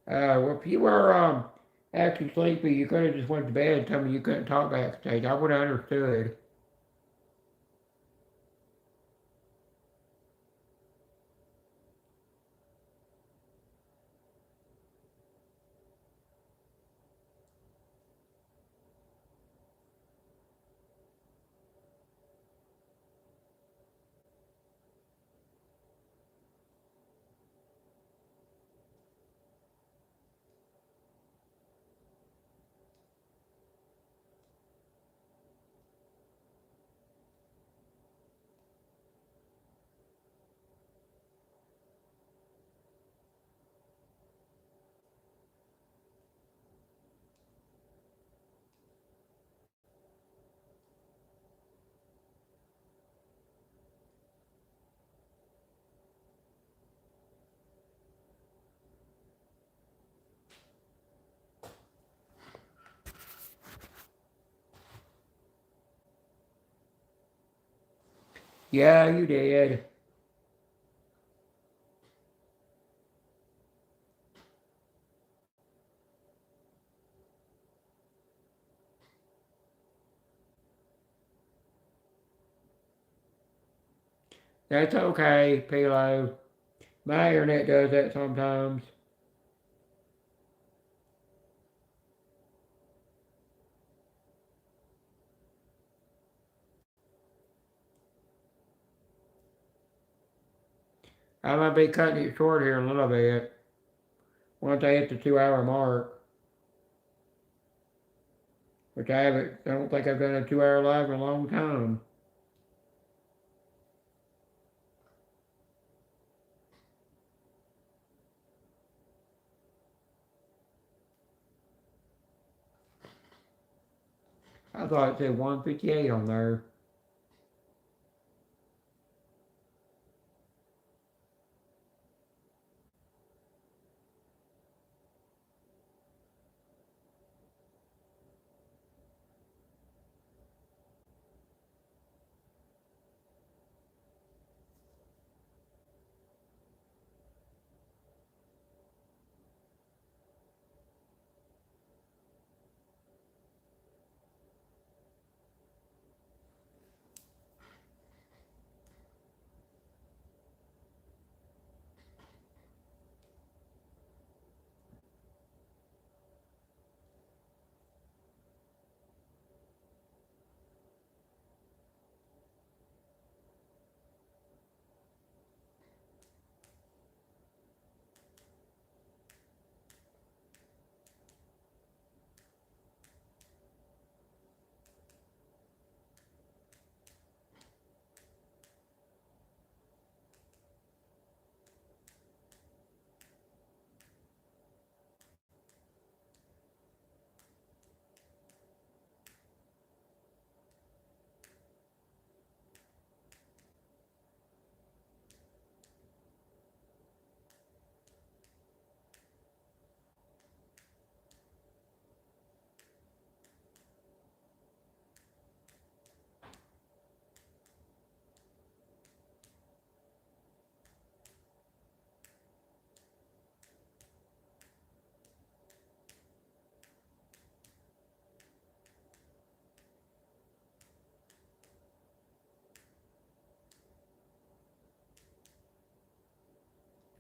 Speaker 1: Well, if you were actually sleepy, you could have just went to bed and told me you couldn't talk backstage. I would have understood. Yeah, you did. That's okay, Pilo. My internet does that sometimes. I might be cutting it short here in a little bit once I hit the 2 hour mark, which I haven't, I don't think I've done a 2 hour live in a long time. I thought it said 158 on there.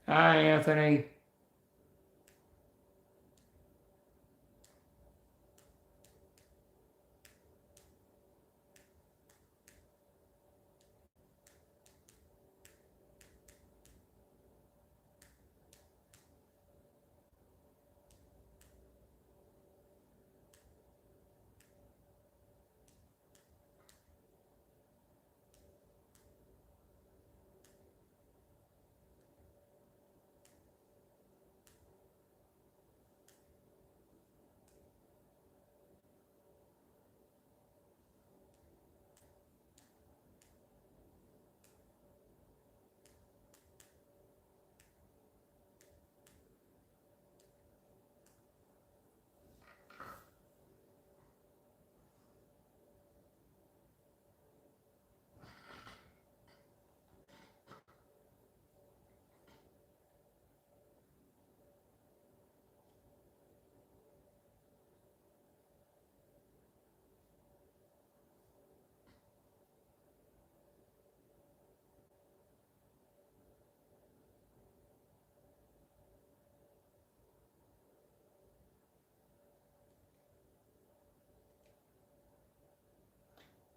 Speaker 1: Hi, Anthony.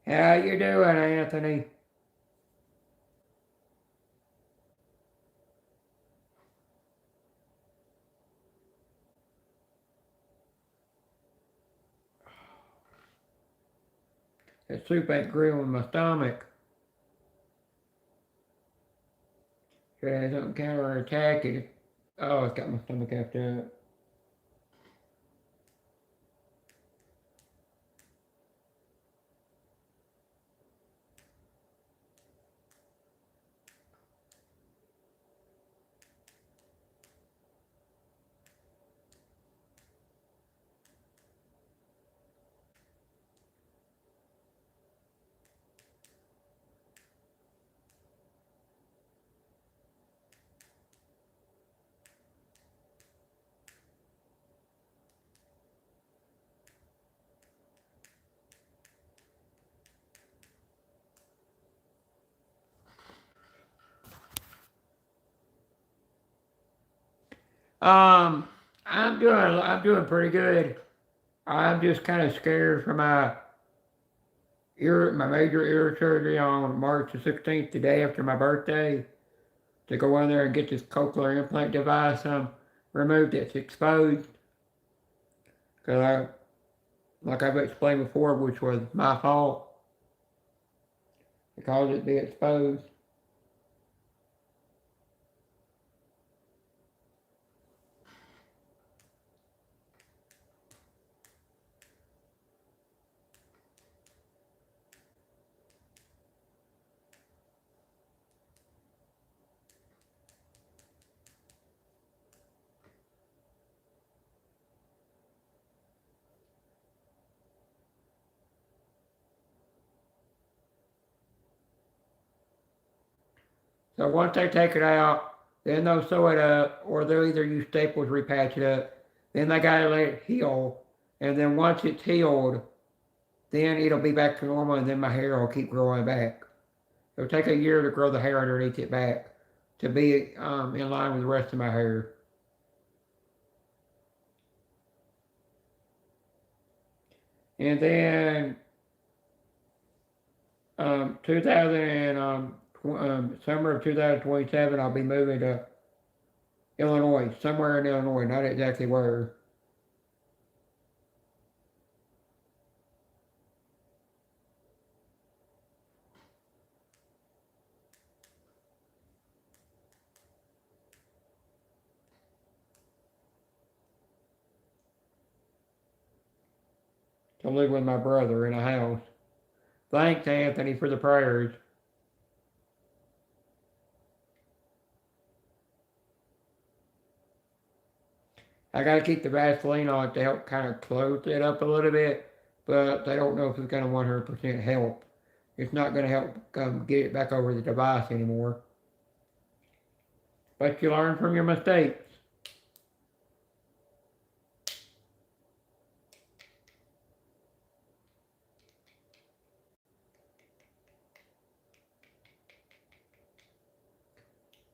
Speaker 1: How you doing, Anthony? That soup ain't grilling my stomach. Should have something counterattacking. Oh, it's got my stomach after up. Um, I'm doing pretty good. I'm just kind of scared for my major ear surgery on March the 16th, the day after my birthday, to go in there and get this cochlear implant device removed that's exposed. Because like I've explained before, which was my fault, it caused it to be exposed. So once they take it out, then they'll sew it up, or they'll either use staples to repatch it up. Then they gotta let it heal, and then once it's healed, then it'll be back to normal, and then my hair will keep growing back. It'll take a year to grow the hair underneath it back to be in line with the rest of my hair. And then 2000 summer of 2027, I'll be moving to Illinois, somewhere in Illinois, not exactly where. To live with my brother in a house. Thanks, Anthony, for the prayers. I gotta keep the Vaseline on to help kind of close it up a little bit, but they don't know if it's gonna 100% help. It's not gonna help get it back over the device anymore. But you learn from your mistakes.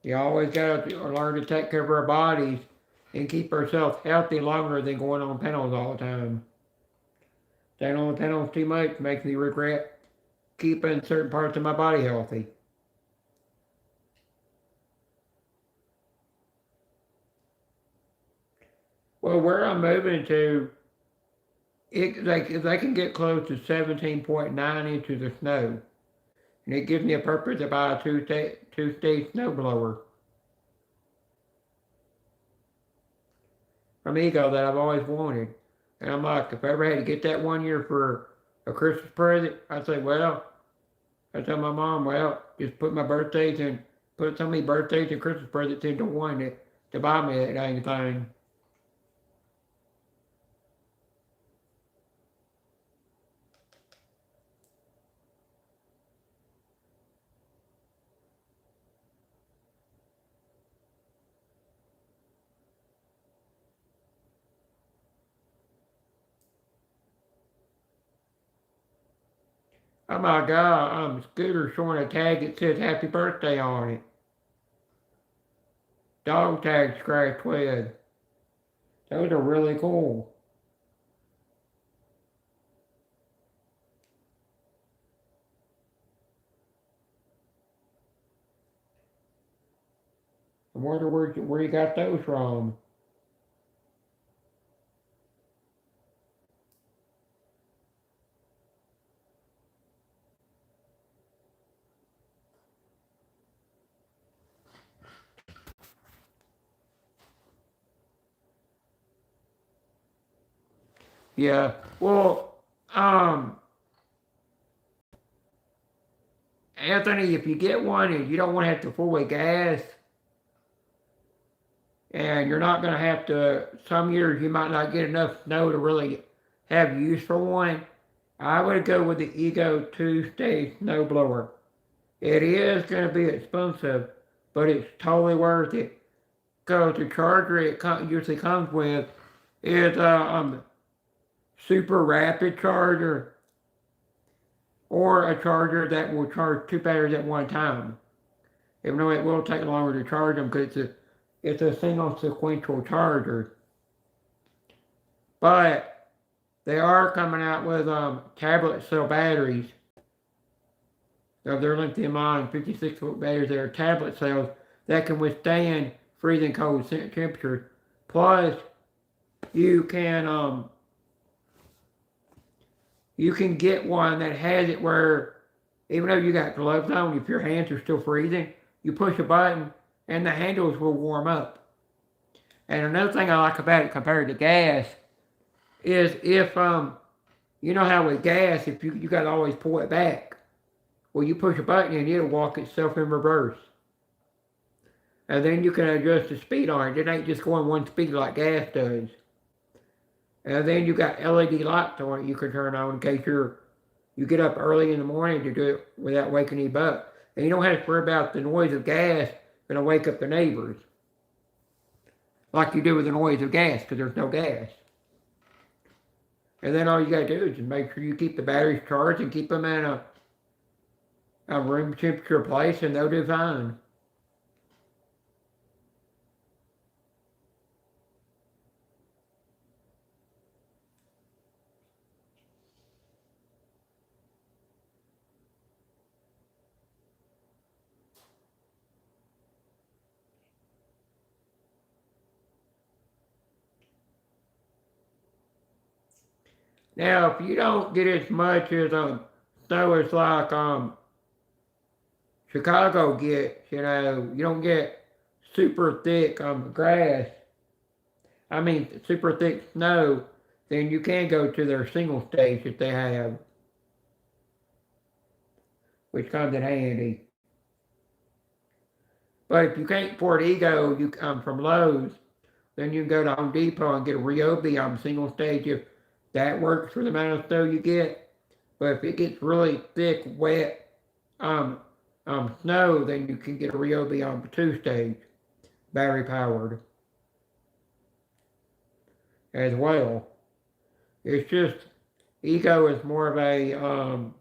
Speaker 1: You always got to learn to take care of our bodies and keep ourselves healthy longer than going on pills all the time. Staying on the pills too much makes me regret keeping certain parts of my body healthy. Well, where I'm moving to, they can get close to 17.9 inches of snow. And it gives me a purpose to buy a two-stage snow blower from Ego that I've always wanted. And I'm like, if I ever had to get that one year for a Christmas present, I'd say, well, I tell my mom, well, just put so many birthdays and Christmas presents into one to buy me that dang thing. Oh my God, Scooter showing a tag that says happy birthday on it. Dog tag scratched with. Those are really cool. I wonder where you got those from. Yeah, well, Anthony, if you get one and you don't want to have to full with gas, and you're not going to have to, some years you might not get enough snow to really have use for one, I would go with the Ego two-stage snowblower. It is going to be expensive, but it's totally worth it. Because the charger it usually comes with is a super rapid charger or a charger that will charge two batteries at one time. Even though it will take longer to charge them because it's a single sequential charger. But they are coming out with tablet cell batteries. Of their lithium-ion 56-volt batteries that are tablet cells that can withstand freezing cold temperatures. Plus, you can get one that has it where even though you got gloves on, if your hands are still freezing, you push a button and the handles will warm up. And another thing I like about it compared to gas is if you know how with gas, if you got to always pull it back. Well, you push a button and it'll walk itself in reverse. And then you can adjust the speed on it. It ain't just going one speed like gas does. And then you got LED lights on it you can turn on in case you get up early in the morning to do it without waking anybody up. And you don't have to worry about the noise of gas going to wake up the neighbors. Like you do with the noise of gas because there's no gas. And then all you got to do is just make sure you keep the batteries charged and keep them in a room temperature place and they'll do fine. Now, if you don't get as much as snow as like Chicago gets, you don't get super thick grass. I mean, super thick snow, then you can go to their single stage that they have, which comes in handy. But if you can't afford Ego, you come from Lowe's, then you can go to Home Depot and get a Ryobi single stage if that works for the amount of snow you get. But if it gets really thick, wet snow, then you can get a Ryobi two-stage, battery powered as well. It's just Ego is more of a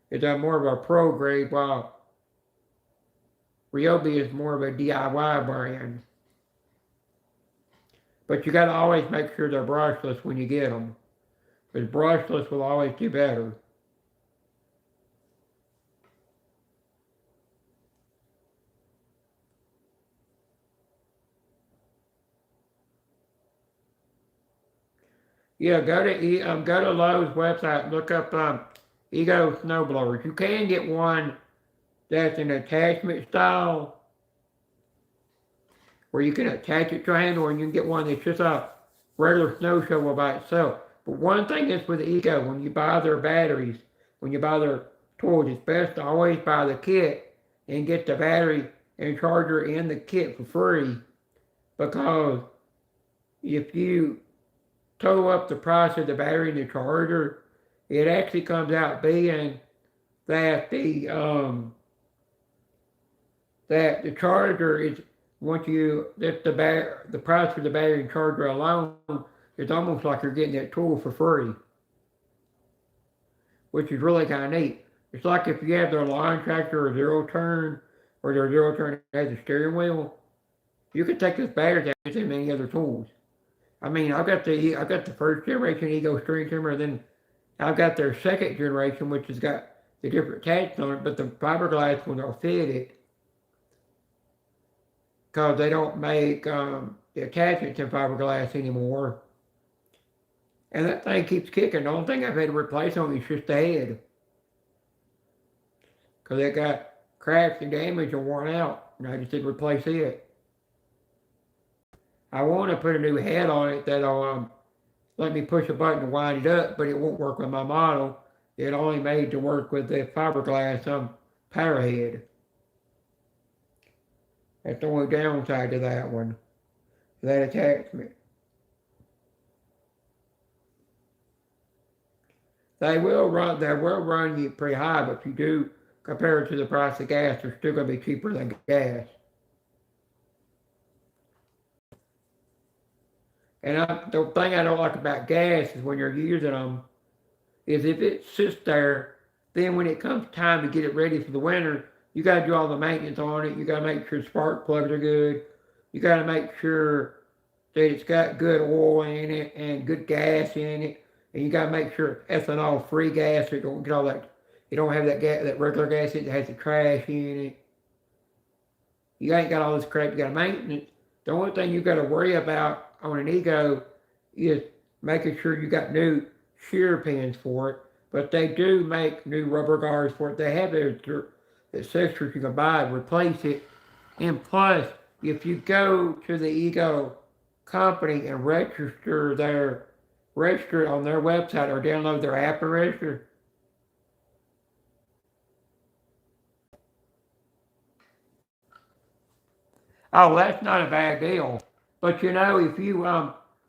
Speaker 1: it's a more of a pro grade, while Ryobi is more of a DIY brand. But you got to always make sure they're brushless when you get them. Because brushless will always do better. Yeah, go to Lowe's website, look up Ego snowblowers. You can get one that's an attachment style, where you can attach it to a handle, and you can get one that's just a regular snow shovel by itself. But one thing is with Ego, when you buy their batteries, when you buy their tools, it's best to always buy the kit and get the battery and charger in the kit for free, because if you total up the price of the battery and the charger, it actually comes out being that the charger is, once you lift the price for the battery and charger alone, it's almost like you're getting that tool for free, which is really kind of neat. It's like if you have their line tractor or zero turn, or their zero turn has a steering wheel, you can take this battery out and many other tools. I mean, I've got the first generation Ego string trimmer, then I've got their second generation, which has got the different attachments on it, but the fiberglass one will fit it, because they don't make the attachments in fiberglass anymore. And that thing keeps kicking. The only thing I've had to replace on it is just the head, because it got cracks and damage and worn out, and I just did replace it. I want to put a new head on it that'll let me push a button to wind it up, but it won't work with my model. It only made to work with the fiberglass power head. That's the only downside to that one, that attachment. They will run you pretty high, but if you do compare it to the price of gas, they're still going to be cheaper than gas. And the thing I don't like about gas is when you're using them, is if it sits there, then when it comes time to get it ready for the winter, you got to do all the maintenance on it. You got to make sure spark plugs are good. You got to make sure that it's got good oil in it and good gas in it. And you got to make sure ethanol free gas, so you don't get all that, you don't have that gas, that regular gas in it that has the trash in it. You ain't got all this crap you got to maintenance. The only thing you got to worry about on an Ego is making sure you got new shear pins for it. But they do make new rubber guards for it. They have the accessories you can buy to replace it. And plus, if you go to the Ego company and register on their website or download their app and register, oh, that's not a bad deal. But you know, if you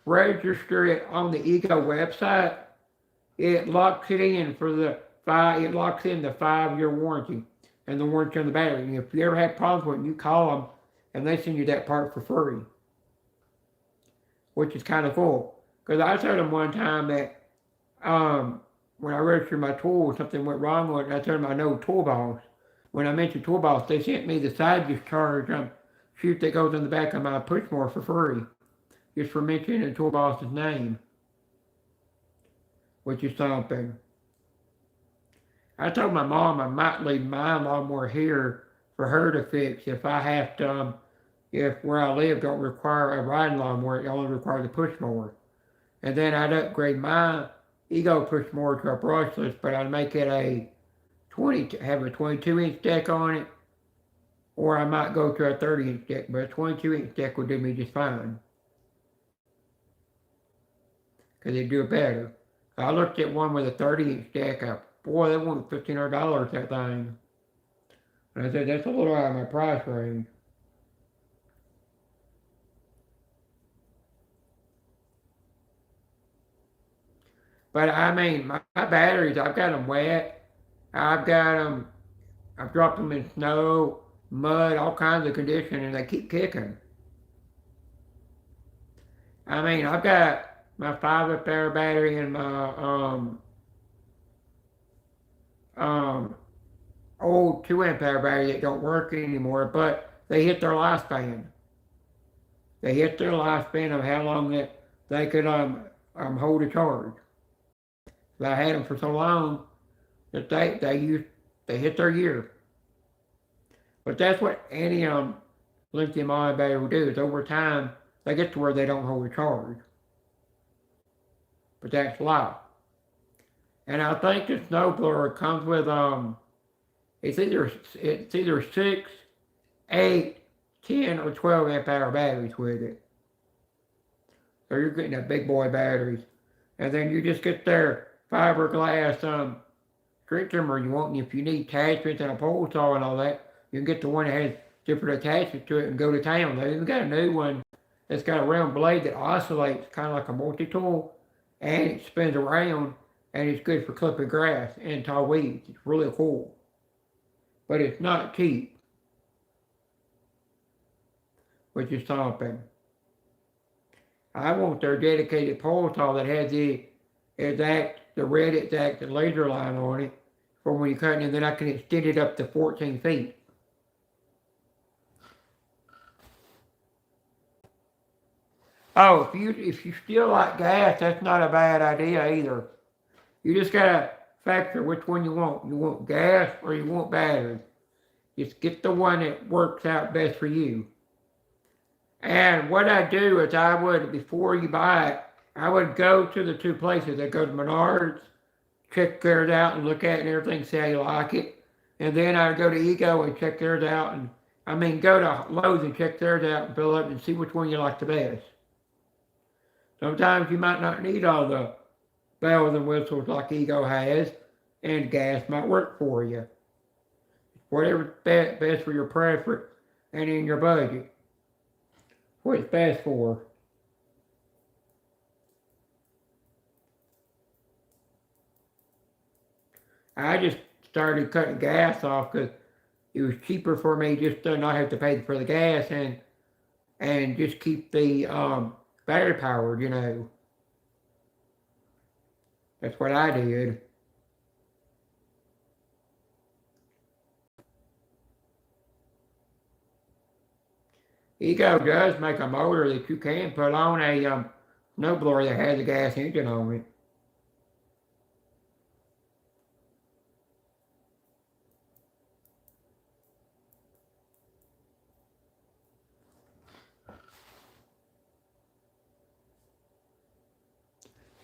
Speaker 1: register it on the Ego website, it locks it in for it locks in the 5-year warranty and the warranty on the battery. And if you ever have problems with it, you call them and they send you that part for free, which is kind of cool. Because I told them one time that when I registered my tool, something went wrong with it, and I told them I know Toolbox. When I mentioned Toolbox, they sent me the side discharge chute that goes in the back of my Pushmore for free, just for mentioning Toolbox's name, which is something. I told my mom I might leave my lawnmower here for her to fix if I have to, if where I live don't require a riding lawnmower, it only requires a push mower. And then I'd upgrade my Ego push mower to a brushless, but I'd make it have a 22-inch deck on it, or I might go to a 30-inch deck, but a 22-inch deck would do me just fine, because it'd do it better. I looked at one with a 30-inch deck. Boy, they wanted $1,500, that thing. And I said, that's a little out of my price range. But I mean, my batteries, I've got them wet. I've dropped them in snow, mud, all kinds of conditions, and they keep kicking. I mean, I've got my 5 ampere battery and my old 2 amp hour battery that don't work anymore, but they hit their lifespan. They hit their lifespan of how long that they could hold a charge. So I had them for so long that they hit their year. But that's what any lithium ion battery will do, is over time they get to where they don't hold a charge. But that's life. And I think the snowblower comes with it's either 6, 8, 10, or 12 amp hour batteries with it. So you're getting that big boy batteries. And then you just get their fiberglass string trimmer you want. And if you need attachments and a pole saw and all that, you can get the one that has different attachments to it and go to town. They even got a new one that's got a round blade that oscillates kind of like a multi-tool, and it spins around, and it's good for clipping grass and tall weeds. It's really cool. But it's not cheap, which is something. I want their dedicated pole saw that has the red exact laser line on it for when you're cutting, and then I can extend it up to 14 feet. Oh, if you still like gas, that's not a bad idea either. You just gotta factor which one you want. You want gas or you want battery. Just get the one that works out best for you. And what I do is before you buy it, I would go to the two places. I go to Menards, check theirs out and look at it and everything, see how you like it. And then I'd go to Ego and check theirs out. Go to Lowe's and check theirs out and fill up and see which one you like the best. Sometimes you might not need all the bells and whistles like Ego has, and gas might work for you. Whatever's best for your preference and in your budget. What it's best for. I just started cutting gas off because it was cheaper for me just to not have to pay for the gas and just keep the battery powered, you know. That's what I did. Ego does make a motor that you can put on a snowblower that has a gas engine on it.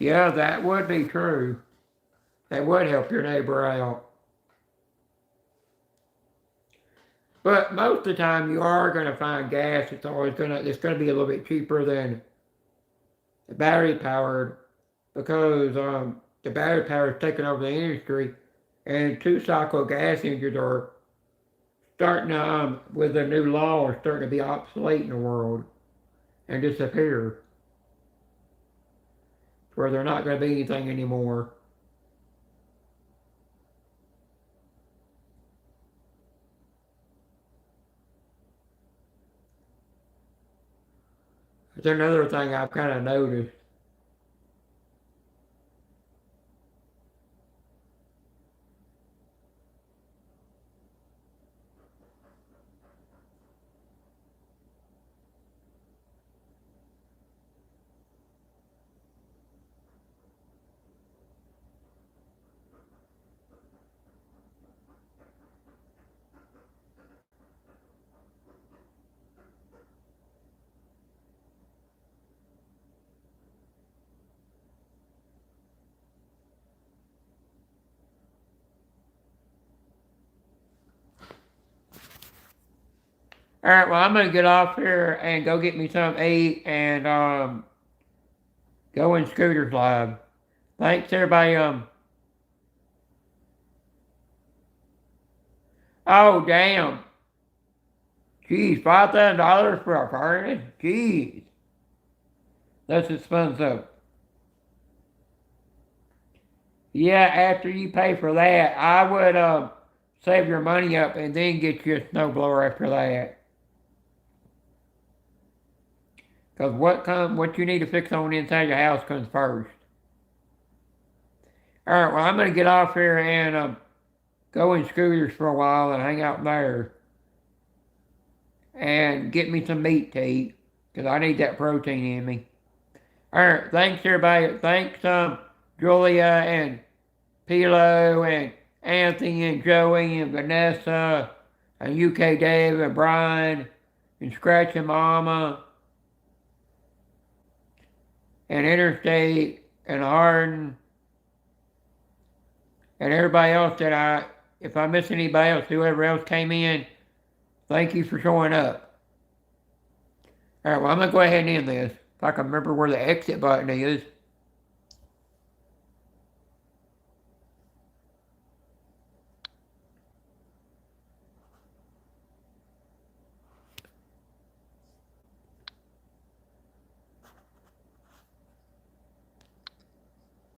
Speaker 1: Yeah, that would be true. That would help your neighbor out. But most of the time you are going to find gas. It's going to be a little bit cheaper than the battery powered, because the battery power is taking over the industry, and 2-cycle gas engines are starting to, with the new law, are starting to be obsolete in the world and disappear, where they're not going to be anything anymore. It's another thing I've kind of noticed. All right, well, I'm going to get off here and go get me something to eat and go in Scooter's lab. Thanks, everybody. Oh, damn. Geez, $5,000 for a furnace? Geez. That's expensive. Yeah, after you pay for that, I would save your money up and then get you a snowblower after that. Because what you need to fix on the inside of your house comes first. All right, well, I'm going to get off here and go in Scooters for a while and hang out there and get me some meat to eat because I need that protein in me. All right, thanks everybody. Thanks Julia and Pilo and Anthony and Joey and Vanessa and UK Dave and Brian and Scratch and Mama and Interstate and Harden and everybody else if I miss anybody else, whoever else came in, thank you for showing up. All right, well, I'm going to go ahead and end this. If I can remember where the exit button is.